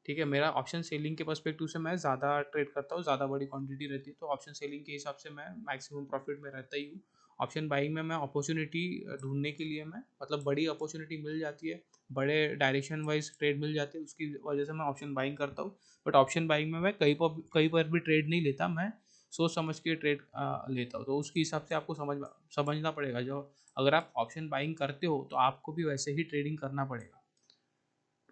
S1: ठीक है, मेरा ऑप्शन सेलिंग के पर्सपेक्टिव से मैं ज़्यादा ट्रेड करता हूँ, ज़्यादा बड़ी क्वांटिटी रहती है, तो ऑप्शन सेलिंग के हिसाब से मैं मैक्सिमम प्रॉफिट में रहता ही हूँ। ऑप्शन बाइंग में मैं अपॉर्चुनिटी ढूंढने के लिए, मैं मतलब बड़ी अपॉर्चुनिटी मिल जाती है, बड़े डायरेक्शन वाइज ट्रेड मिल जाती है, उसकी वजह से मैं ऑप्शन बाइंग करता हूँ। बट ऑप्शन बाइंग में मैं कहीं पर भी ट्रेड नहीं लेता, मैं सोच समझ के ट्रेड लेता हूँ। तो उसके हिसाब से आपको समझना पड़ेगा। जो अगर आप ऑप्शन बाइंग करते हो तो आपको भी वैसे ही ट्रेडिंग करना पड़ेगा,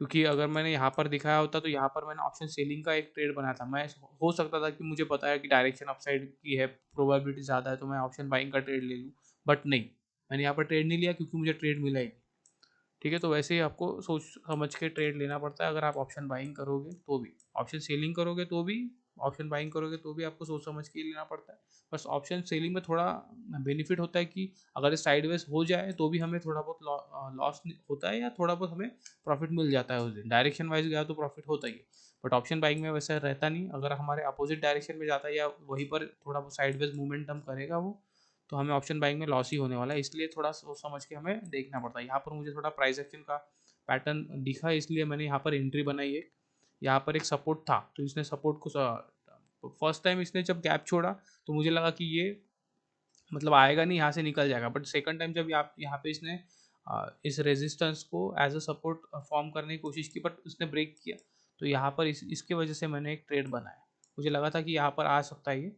S1: क्योंकि अगर मैंने यहाँ पर दिखाया होता तो यहाँ पर मैंने ऑप्शन सेलिंग का एक ट्रेड बनाया था। मैं हो सकता था कि मुझे पता है कि डायरेक्शन अपसाइड की है, प्रोबेबिलिटी ज़्यादा है, तो मैं ऑप्शन बाइंग का ट्रेड ले लूँ, बट नहीं, मैंने यहाँ पर ट्रेड नहीं लिया क्योंकि मुझे ट्रेड मिला ही नहीं। ठीक है, तो वैसे ही आपको सोच समझ के ट्रेड लेना पड़ता है। अगर आप ऑप्शन बाइंग करोगे तो भी, ऑप्शन सेलिंग करोगे तो भी, ऑप्शन बाइंग करोगे तो भी आपको सोच समझ के ही लेना पड़ता है। बस ऑप्शन सेलिंग में थोड़ा बेनिफिट होता है कि अगर साइडवेज हो जाए तो भी हमें थोड़ा बहुत लॉस होता है, या थोड़ा बहुत हमें प्रॉफिट मिल जाता है। उस दिन डायरेक्शन वाइज गया तो प्रॉफिट होता ही है, बट ऑप्शन बाइंग में वैसा रहता नहीं। अगर हमारे अपोजिट डायरेक्शन में जाता है या वहीं पर थोड़ा बहुत साइडवेज मूवमेंटम करेगा वो, तो हमें ऑप्शन बाइंग में लॉस ही होने वाला है। इसलिए थोड़ा सोच समझ के हमें देखना पड़ता है। यहाँ पर मुझे थोड़ा प्राइस एक्शन का पैटर्न दिखा, इसलिए मैंने यहाँ पर एंट्री बनाई है। यहाँ पर एक सपोर्ट था, तो इसने सपोर्ट को फर्स्ट टाइम इसने जब गैप छोड़ा तो मुझे लगा कि ये मतलब आएगा नहीं, यहाँ से निकल जाएगा। बट सेकंड टाइम जब यहाँ पे इसने इस रेजिस्टेंस को एज अ सपोर्ट फॉर्म करने की कोशिश की, बट उसने ब्रेक किया, तो यहाँ पर इसके वजह से मैंने एक ट्रेड बनाया। मुझे लगा था कि यहाँ पर आ सकता है ये,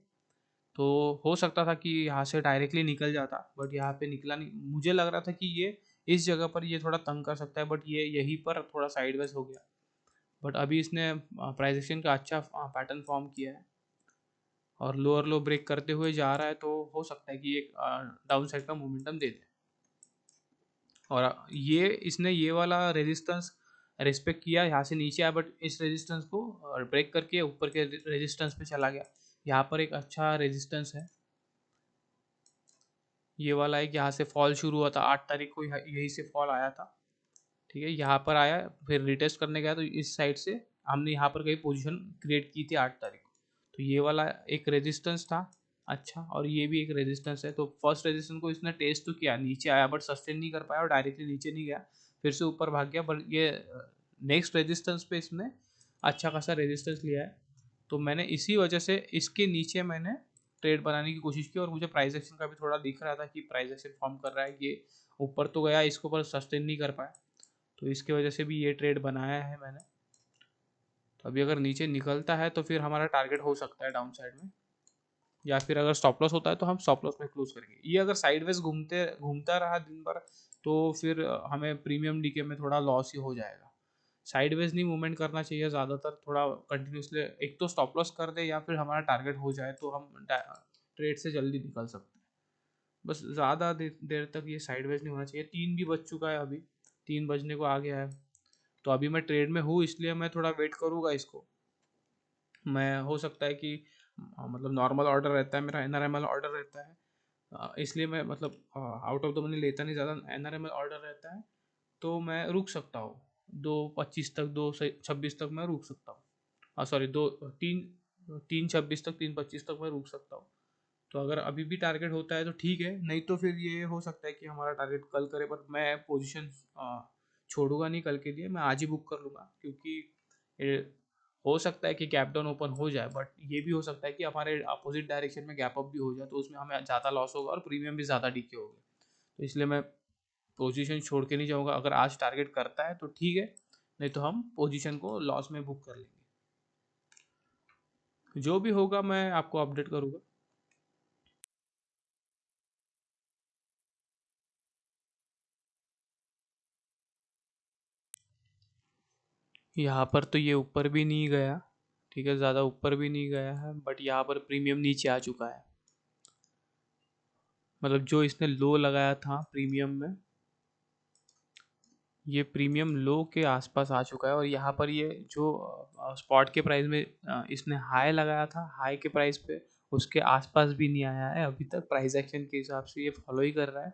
S1: तो हो सकता था कि यहाँ से डायरेक्टली निकल जाता, बट यहाँ पे निकला नहीं। मुझे लग रहा था कि ये इस जगह पर ये थोड़ा तंग कर सकता है, बट ये यहीं पर थोड़ा साइडवेज हो गया। बट अभी इसने प्राइस एक्शन का अच्छा पैटर्न फॉर्म किया है और लोअर लो ब्रेक करते हुए जा रहा है, तो हो सकता है कि एक डाउन साइड का मोमेंटम दे दे। और ये इसने ये वाला रेजिस्टेंस रिस्पेक्ट किया, यहाँ से नीचे आया, बट इस रेजिस्टेंस को ब्रेक करके ऊपर के रेजिस्टेंस पे चला गया। यहाँ पर एक अच्छा रेजिस्टेंस है ये वाला, एक यहाँ से फॉल शुरू हुआ था 8 तारीख को, यहीं से फॉल आया था। ठीक है, यहाँ पर आया, फिर रिटेस्ट करने गया, तो इस साइड से हमने यहाँ पर कहीं पोजीशन क्रिएट की थी 8 तारीख को। तो ये वाला एक रेजिस्टेंस था अच्छा, और ये भी एक रेजिस्टेंस है। तो फर्स्ट रेजिस्टेंस को इसने टेस्ट तो किया, नीचे आया, बट सस्टेन नहीं कर पाया और डायरेक्टली नीचे नहीं गया, फिर से ऊपर भाग गया। बट ये नेक्स्ट रेजिस्टेंस पे इसने अच्छा खासा रेजिस्टेंस लिया है, तो मैंने इसी वजह से इसके नीचे मैंने ट्रेड बनाने की कोशिश की। और मुझे प्राइस एक्शन का भी थोड़ा दिख रहा था कि प्राइस एक्शन फॉर्म कर रहा है, ये ऊपर तो गया, इसको पर सस्टेन नहीं कर पाया, तो इसकी वजह से भी ये ट्रेड बनाया है मैंने। तो अभी अगर नीचे निकलता है तो फिर हमारा टारगेट हो सकता है डाउन साइड में, या फिर अगर स्टॉप लॉस होता है तो हम स्टॉप लॉस में क्लोज करेंगे। ये अगर साइडवेज घूमता रहा दिन भर, तो फिर हमें प्रीमियम डीके में थोड़ा लॉस ही हो जाएगा। साइडवेज नहीं मूवमेंट करना चाहिए ज़्यादातर, थोड़ा कंटिन्यूसली एक तो स्टॉप लॉस कर दे या फिर हमारा टारगेट हो जाए, तो हम ट्रेड से जल्दी निकल सकते हैं। बस ज़्यादा देर तक ये साइडवेज नहीं होना चाहिए। 3 भी बज चुका है, अभी 3 बजने को आ गया है, तो अभी मैं ट्रेड में हूँ, इसलिए मैं थोड़ा वेट करूँगा इसको। मैं हो सकता है कि मतलब नॉर्मल ऑर्डर रहता है मेरा, एनआरएमएल ऑर्डर रहता है, इसलिए मैं मतलब आउट ऑफ द मनी लेता नहीं ज़्यादा, एनआरएमएल ऑर्डर रहता है, तो मैं रुक सकता हूँ 2:25 तक, 2:26 तक मैं रुक सकता हूँ। हाँ सॉरी, 3:26 तक, 3:25 तक मैं रुक सकता हूँ। तो अगर अभी भी टारगेट होता है तो ठीक है, नहीं तो फिर ये हो सकता है कि हमारा टारगेट कल करे, पर मैं पोजीशन छोड़ूंगा नहीं कल के लिए, मैं आज ही बुक कर लूँगा, क्योंकि ये हो सकता है कि गैप डाउन ओपन हो जाए, बट ये भी हो सकता है कि हमारे अपोजिट डायरेक्शन में गैप अप भी हो जाए, तो उसमें हमें ज़्यादा लॉस होगा और प्रीमियम भी ज़्यादा डीके होगा। तो इसलिए मैं पोजीशन छोड़ के नहीं जाऊँगा। अगर आज टारगेट करता है तो ठीक है, नहीं तो हम पोजीशन को लॉस में बुक कर लेंगे। जो भी होगा मैं आपको अपडेट करूँगा। यहाँ पर तो ये ऊपर भी नहीं गया, ठीक है, ज़्यादा ऊपर भी नहीं गया है, बट यहाँ पर प्रीमियम नीचे आ चुका है। मतलब जो इसने लो लगाया था प्रीमियम में, ये प्रीमियम लो के आसपास आ चुका है, और यहाँ पर ये जो स्पॉट के प्राइस में इसने हाई लगाया था, हाई के प्राइस पे उसके आसपास भी नहीं आया है अभी तक। प्राइस एक्शन के हिसाब से ये फॉलो ही कर रहा है,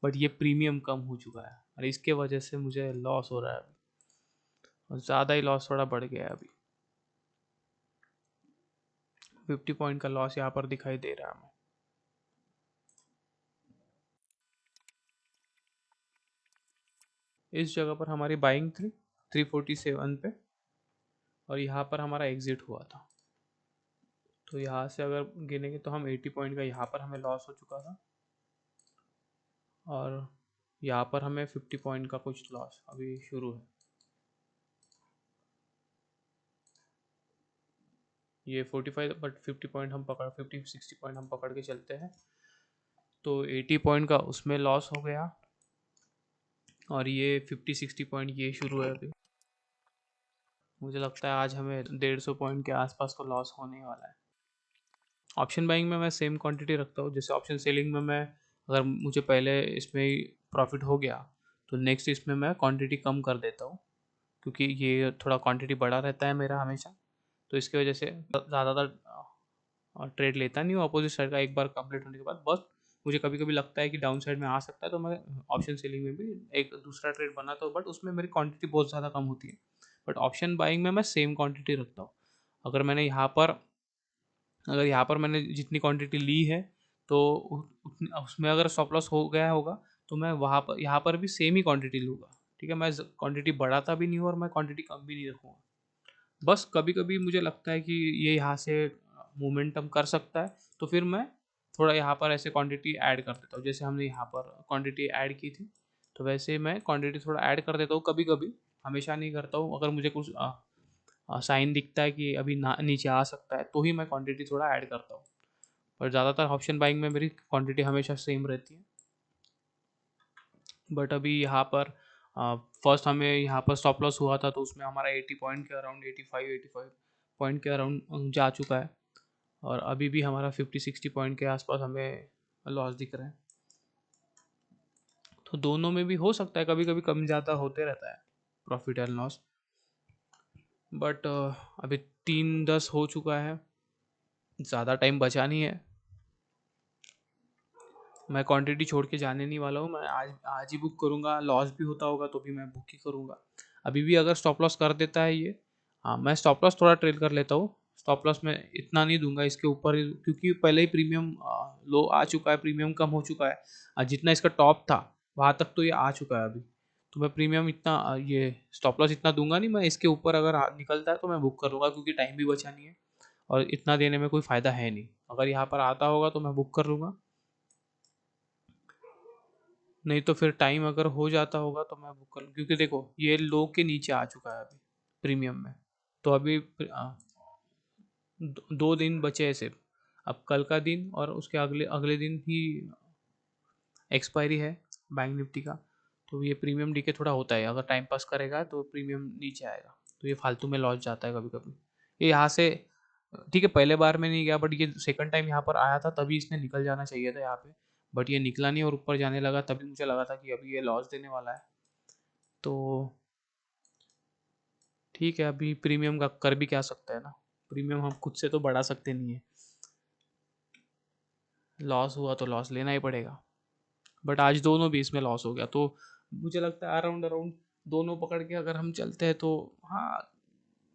S1: बट ये प्रीमियम कम हो चुका है, और इसके वजह से मुझे लॉस हो रहा है अभी, और ज़्यादा ही लॉस थोड़ा बढ़ गया है अभी। 50 पॉइंट का लॉस यहाँ पर दिखाई दे रहा है हमें। इस जगह पर हमारी बाइंग थी 347 पे, और यहाँ पर हमारा एग्जिट हुआ था। तो यहाँ से अगर गिनेंगे तो हम 80 पॉइंट का यहाँ पर हमें लॉस हो चुका था, और यहाँ पर हमें 50 पॉइंट का कुछ लॉस अभी शुरू है। ये 45, बट 50 पॉइंट हम पकड़, 50-60 पॉइंट हम पकड़ के चलते हैं, तो 80 पॉइंट का उसमें लॉस हो गया, और ये 50-60 पॉइंट ये शुरू है अभी। मुझे लगता है आज हमें 150 पॉइंट के आसपास का लॉस होने वाला है। ऑप्शन बाइंग में मैं सेम क्वांटिटी रखता हूँ, जैसे ऑप्शन सेलिंग में मैं, अगर मुझे पहले इसमें ही प्रॉफिट हो गया तो नेक्स्ट इसमें मैं क्वांटिटी कम कर देता हूँ, क्योंकि ये थोड़ा क्वांटिटी बड़ा रहता है मेरा हमेशा, तो इसकी वजह से ज़्यादातर ट्रेड लेता नहीं हूँ अपोजिट साइड का। एक बार कंप्लीट होने के बाद बस मुझे कभी कभी लगता है कि डाउन साइड में आ सकता है, तो मैं ऑप्शन सेलिंग में भी एक दूसरा ट्रेड बनाता हूँ, बट उसमें मेरी क्वांटिटी बहुत ज़्यादा कम होती है। बट ऑप्शन बाइंग में मैं सेम क्वांटिटी रखता हूँ। अगर मैंने यहाँ पर अगर यहाँ पर मैंने जितनी क्वांटिटी ली है, तो उसमें अगर स्टॉप लॉस हो गया होगा, तो मैं वहाँ पर यहाँ पर भी सेम ही क्वांटिटी लूँगा। ठीक है, मैं क्वांटिटी बढ़ाता भी नहीं हूँ और मैं क्वांटिटी कम भी नहीं रखूँगा। बस कभी कभी मुझे लगता है कि ये यहाँ से मोमेंटम कर सकता है, तो फिर मैं थोड़ा यहाँ पर ऐसे क्वांटिटी ऐड कर देता हूँ, जैसे हमने यहाँ पर क्वांटिटी ऐड की थी, तो वैसे मैं क्वांटिटी थोड़ा ऐड कर देता हूँ कभी कभी, हमेशा नहीं करता हूँ। अगर मुझे कुछ साइन दिखता है कि अभी नीचे आ सकता है, तो ही मैं क्वांटिटी थोड़ा ऐड करता हूँ, पर ज़्यादातर ऑप्शन बाइंग में मेरी क्वांटिटी हमेशा सेम रहती है। बट अभी यहाँ पर फर्स्ट हमें यहाँ पर स्टॉप लॉस हुआ था, तो उसमें हमारा 80 पॉइंट के अराउंड, 85 पॉइंट के अराउंड जा चुका है, और अभी भी हमारा 50-60 पॉइंट के आसपास हमें लॉस दिख रहा है। तो दोनों में भी हो सकता है, कभी कभी कम ज़्यादा होते रहता है प्रॉफिट एंड लॉस, बट अभी 3:10 हो चुका है, ज़्यादा टाइम बचा नहीं है। मैं क्वांटिटी छोड़ के जाने नहीं वाला हूँ, मैं आज आज ही बुक करूँगा, लॉस भी होता होगा तो भी मैं बुक ही करूँगा। अभी भी अगर स्टॉप लॉस कर देता है ये, हाँ मैं स्टॉप लॉस थोड़ा ट्रेल कर लेता हूँ। स्टॉप लॉस मैं इतना नहीं दूंगा इसके ऊपर, क्योंकि पहले ही प्रीमियम लो आ चुका है, प्रीमियम कम हो चुका है, जितना इसका टॉप था वहाँ तक तो ये आ चुका है अभी। तो मैं प्रीमियम इतना ये स्टॉप लॉस इतना दूंगा नहीं, मैं इसके ऊपर अगर निकलता है तो मैं बुक कर लूँगा, क्योंकि टाइम भी बचा नहीं है और इतना देने में कोई फ़ायदा है नहीं। अगर यहाँ पर आता होगा तो मैं बुक कर लूँगा, नहीं तो फिर टाइम अगर हो जाता होगा तो मैं बुक कर लूँ, क्योंकि देखो ये लो के नीचे आ चुका है अभी प्रीमियम में। तो अभी 2 दिन बचे हैं सिर्फ, अब कल का दिन और उसके अगले अगले दिन ही एक्सपायरी है बैंक निफ्टी का। तो ये प्रीमियम डीके थोड़ा होता है, अगर टाइम पास करेगा तो प्रीमियम नीचे आएगा, तो ये फालतू में लॉस जाता है कभी कभी। ये यहाँ से ठीक है, पहले बार में नहीं गया, बट ये सेकंड टाइम यहाँ पर आया था, तभी इसने निकल जाना चाहिए था यहाँ पे, बट ये निकला नहीं और ऊपर जाने लगा, तभी मुझे लगा था कि अभी ये लॉस देने वाला है। तो ठीक है, अभी प्रीमियम का कर भी क्या सकते हैं ना, प्रीमियम हम खुद से तो बढ़ा सकते नहीं है, लॉस हुआ तो लॉस लेना ही पड़ेगा। बट आज दोनों भी इसमें लॉस हो गया, तो मुझे लगता है अराउंड अराउंड दोनों पकड़ के अगर हम चलते हैं तो हाँ,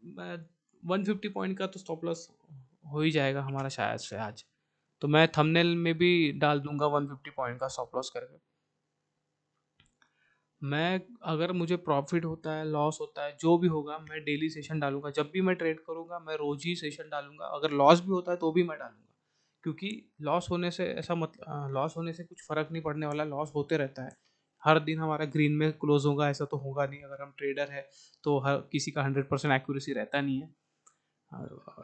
S1: मैं 150 पॉइंट का तो स्टॉप लॉस हो ही जाएगा हमारा शायद से आज। तो मैं थंबनेल में भी डाल दूंगा 150 पॉइंट का स्टॉप लॉस करके। मैं अगर मुझे प्रॉफिट होता है, लॉस होता है, जो भी होगा, मैं डेली सेशन डालूंगा। जब भी मैं ट्रेड करूंगा मैं रोज ही सेशन डालूंगा। अगर लॉस भी होता है तो भी मैं डालूंगा, क्योंकि लॉस होने से ऐसा मत लॉस होने से कुछ फर्क नहीं पड़ने वाला। लॉस होते रहता है, हर दिन हमारा ग्रीन में क्लोज होगा ऐसा तो होगा नहीं। अगर हम ट्रेडर है तो हर किसी का 100% एक्यूरेसी रहता नहीं है।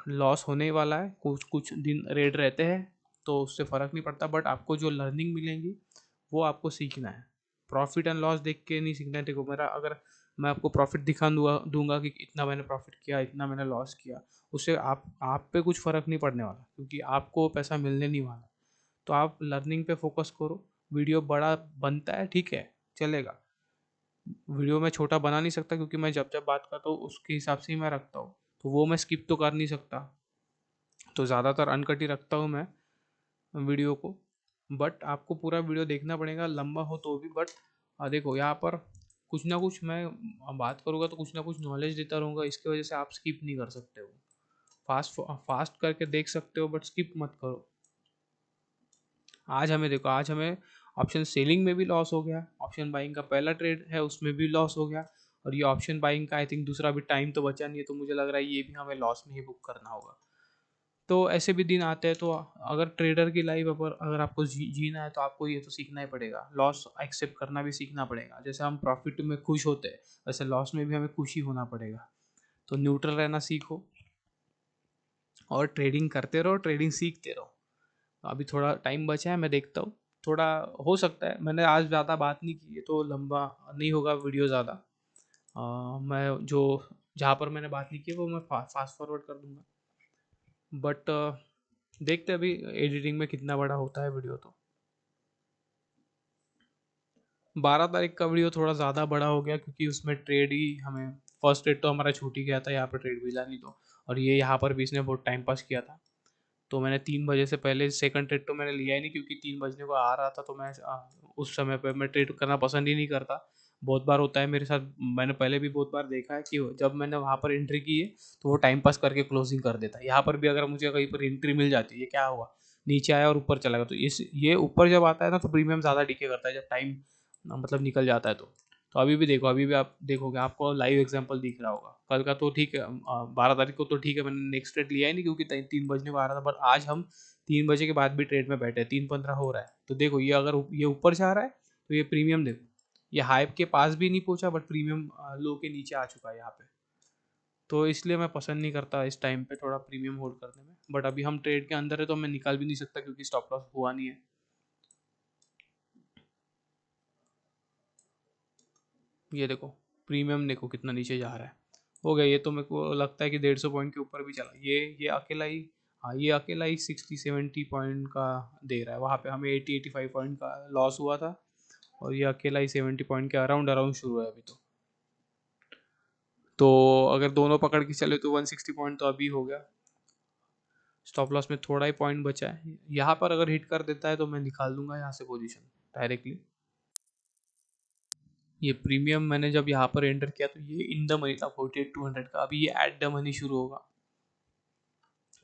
S1: लॉस होने वाला है, कुछ कुछ दिन रेड रहते हैं तो उससे फ़र्क नहीं पड़ता। बट आपको जो लर्निंग मिलेंगी वो आपको सीखना है। प्रॉफिट एंड लॉस देख के नहीं सीखना है। देखो मेरा, अगर मैं आपको प्रॉफिट दिखा दूंगा कि इतना मैंने प्रॉफिट किया, इतना मैंने लॉस किया, उससे आप पे कुछ फ़र्क नहीं पड़ने वाला, क्योंकि आपको पैसा मिलने नहीं वाला। तो आप लर्निंग पे फोकस करो। वीडियो बड़ा बनता है, ठीक है, चलेगा। वीडियो में छोटा बना नहीं सकता, क्योंकि मैं जब जब बात करता हूँ उसके हिसाब से ही मैं रखता हूँ, तो वो मैं स्किप तो कर नहीं सकता। तो ज़्यादातर अनकट ही रखता हूँ मैं वीडियो को। बट आपको पूरा वीडियो देखना पड़ेगा, लंबा हो तो भी। बट देखो यहाँ पर कुछ ना कुछ मैं बात करूँगा तो कुछ ना कुछ नॉलेज देता रहूँगा, इसकी वजह से आप स्किप नहीं कर सकते हो। फास्ट फास्ट करके देख सकते हो बट स्किप मत करो। आज हमें देखो, आज हमें ऑप्शन सेलिंग में भी लॉस हो गया, ऑप्शन बाइंग का पहला ट्रेड है उसमें भी लॉस हो गया, और ये ऑप्शन बाइंग का आई थिंक दूसरा भी टाइम तो बचा नहीं है, तो मुझे लग रहा है ये भी हमें लॉस में ही बुक करना होगा। तो ऐसे भी दिन आते हैं। तो अगर ट्रेडर की लाइफ पर अगर आपको जीना है तो आपको ये तो सीखना ही पड़ेगा, लॉस एक्सेप्ट करना भी सीखना पड़ेगा। जैसे हम प्रॉफिट में खुश होते हैं वैसे लॉस में भी हमें खुशी होना पड़ेगा। तो न्यूट्रल रहना सीखो और ट्रेडिंग करते रहो, ट्रेडिंग सीखते रहो। अभी थोड़ा टाइम बचा है, मैं देखता हूँ। थोड़ा हो सकता है, मैंने आज ज़्यादा बात नहीं की है तो लंबा नहीं होगा वीडियो ज़्यादा। मैं जो जहाँ पर मैंने बात नहीं की है वो मैं फास्ट फॉरवर्ड कर दूंगा। बट देखते अभी एडिटिंग में कितना बड़ा होता है वीडियो। तो 12 तारीख का वीडियो थोड़ा ज़्यादा बड़ा हो गया, क्योंकि उसमें ट्रेड ही हमें, फर्स्ट ट्रेड तो हमारा छूट ही गया था, यहाँ पर ट्रेड मिला नहीं। तो और ये यहाँ पर भी इसने बहुत टाइम पास किया था। तो मैंने 3 बजे से पहले सेकंड ट्रेड तो मैंने लिया ही नहीं, क्योंकि 3 बजने को आ रहा था। तो मैं उस समय पे मैं ट्रेड करना पसंद ही नहीं करता। बहुत बार होता है मेरे साथ, मैंने पहले भी बहुत बार देखा है कि जब मैंने वहाँ पर एंट्री की है तो वो टाइम पास करके क्लोजिंग कर देता है। यहाँ पर भी अगर मुझे कहीं पर एंट्री मिल जाती है, ये क्या हुआ, नीचे आया और ऊपर चला गया, तो ये ऊपर जब आता है ना तो प्रीमियम ज़्यादा डिके करता है जब टाइम मतलब निकल जाता है। तो अभी भी देखो, अभी भी आप देखोगे आपको लाइव एग्जांपल दिख रहा होगा। कल का तो ठीक है, 12 तारीख को तो ठीक है, मैंने नेक्स्ट ट्रेड लिया ही नहीं क्योंकि 3 बजने को आ रहा था। बट आज हम 3 बजे के बाद भी ट्रेड में बैठे, 3:15 हो रहा है। तो देखो ये अगर ये ऊपर से आ रहा है तो ये प्रीमियम देखो, ये हाइप के पास भी नहीं पहुंचा बट प्रीमियम लो के नीचे आ चुका है यहाँ पे। तो इसलिए मैं पसंद नहीं करता इस टाइम पे थोड़ा प्रीमियम होल्ड करने में। बट अभी हम ट्रेड के अंदर है तो मैं निकाल भी नहीं सकता, क्योंकि स्टॉप लॉस हुआ नहीं है। ये देखो प्रीमियम देखो कितना नीचे जा रहा है। हो गया ये, तो मेरे को लगता है कि 150 पॉइंट के ऊपर भी चला ये अकेला ही। हाँ, ये अकेला ही 60-70 पॉइंट का दे रहा है। वहाँ पे हमें 80-85 पॉइंट का लॉस हुआ था, और ये अकेला ही 70 पॉइंट के अराउंड अराउंड शुरू है अभी। तो अगर दोनों पकड़ के चले तो 160 पॉइंट तो अभी हो गया। स्टॉप लॉस में थोड़ा ही पॉइंट बचा है, यहाँ पर अगर हिट कर देता है तो मैं निकाल दूंगा यहाँ से पोजीशन डायरेक्टली। ये प्रीमियम मैंने जब यहाँ पर एंटर किया तो ये इन द मनी था 48,200 का। अभी ये एट द मनी शुरू होगा,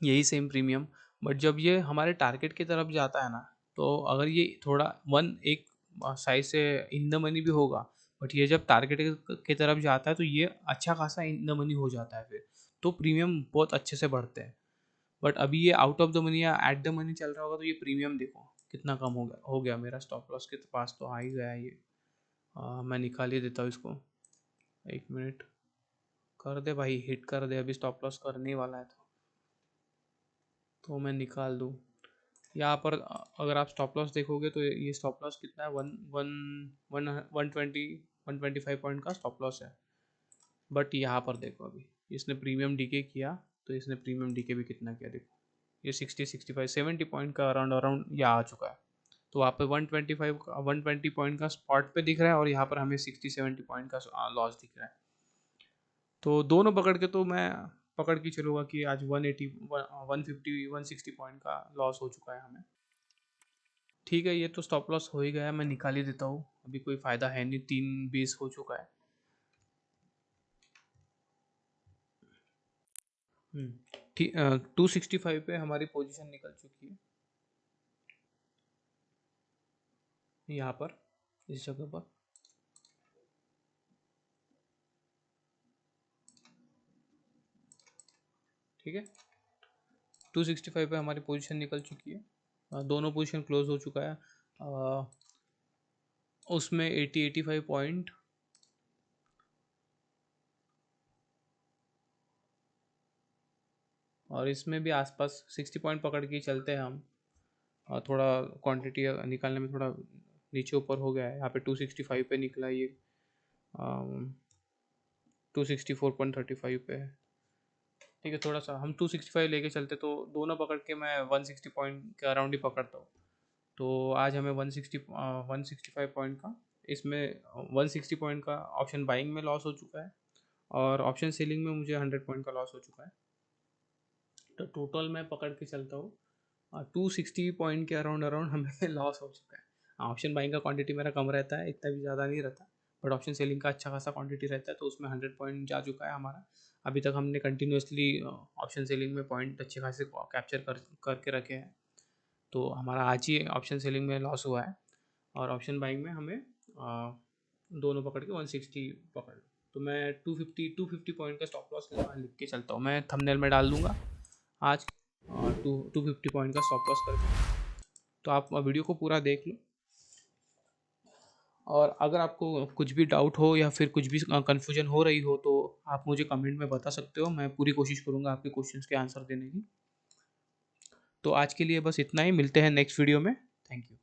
S1: यही सेम प्रीमियम। बट जब ये हमारे टारगेट की तरफ जाता है ना, तो अगर ये थोड़ा वन एक साइज से इन द मनी भी होगा, बट ये जब टारगेट की तरफ जाता है तो ये अच्छा खासा इन द मनी हो जाता है फिर। तो प्रीमियम बहुत अच्छे से बढ़ते हैं। बट अभी ये आउट ऑफ द मनी या एट द मनी चल रहा होगा, तो ये प्रीमियम देखो कितना कम हो गया मेरा स्टॉप लॉस के पास तो आ ही गया ये। मैं निकाल ही देता हूँ इसको, 1 मिनट। कर दे भाई, हिट कर दे, अभी स्टॉप लॉस करने ही वाला है तो मैं निकाल दूँ यहाँ पर। अगर आप स्टॉप लॉस देखोगे तो ये स्टॉप लॉस कितना है, वन वन वन 125 पॉइंट का स्टॉप लॉस है। बट यहाँ पर देखो अभी इसने प्रीमियम डीके किया, तो इसने प्रीमियम डीके भी कितना किया देखो, ये 60-65-70 पॉइंट का अराउंड अराउंड यहाँ आ चुका है। तो वहाँ पे 120 पॉइंट का स्पॉट पे दिख रहा है, और यहाँ पर हमें 60-70 पॉइंट का लॉस दिख रहा है। तो दोनों पकड़ के तो मैं पकड़ के चलूँगा कि आज 180 150 160 पॉइंट का लॉस हो चुका है हमें। ठीक है, ये तो स्टॉप लॉस हो ही गया है, मैं निकाल ही देता हूँ, अभी कोई फ़ायदा है नहीं, 320 हो चुका है। ठीक, 265 पे हमारी पोजीशन निकल चुकी है, यहाँ पर इस जगह पर। ठीक है, 265 पे हमारी पोजीशन निकल चुकी है, दोनों पोजीशन क्लोज हो चुका है। उसमें 85 पॉइंट और इसमें भी आसपास 60 पॉइंट पकड़ के ही चलते हैं हम। थोड़ा क्वांटिटी निकालने में थोड़ा नीचे ऊपर हो गया है, यहाँ पे 265 पे निकला, ये 264.35 पे है। ठीक है, थोड़ा सा हम 265 लेके चलते तो दोनों पकड़ के मैं 160 पॉइंट के अराउंड ही पकड़ता हूँ। तो आज हमें 165 पॉइंट का, इसमें 160 पॉइंट का ऑप्शन बाइंग में लॉस हो चुका है और ऑप्शन सेलिंग में मुझे 100 पॉइंट का लॉस हो चुका है। तो टोटल मैं पकड़ के चलता हूँ 260 पॉइंट के अराउंड अराउंड हमें लॉस हो चुका है। ऑप्शन बाइंग का क्वांटिटी मेरा कम रहता है, इतना भी ज़्यादा नहीं रहता, बट ऑप्शन सेलिंग का अच्छा खासा क्वांटिटी रहता है, तो उसमें 100 पॉइंट जा चुका है हमारा। अभी तक हमने कंटिन्यूसली ऑप्शन सेलिंग में पॉइंट अच्छे खासे कैप्चर करके रखे हैं, तो हमारा आज ही ऑप्शन सेलिंग में लॉस हुआ है और ऑप्शन बाइंग में हमें दोनों पकड़ के 160 पकड़। तो मैं 250 पॉइंट का स्टॉप लॉस लिख के चलता हूँ, मैं थंबनेल में डाल दूँगा आज 250 पॉइंट का स्टॉप लॉस करके। तो आप वीडियो को पूरा देख लो, और अगर आपको कुछ भी डाउट हो या फिर कुछ भी कन्फ्यूजन हो रही हो तो आप मुझे कमेंट में बता सकते हो, मैं पूरी कोशिश करूँगा आपके क्वेश्चंस के आंसर देने की। तो आज के लिए बस इतना ही, मिलते हैं नेक्स्ट वीडियो में। Thank you.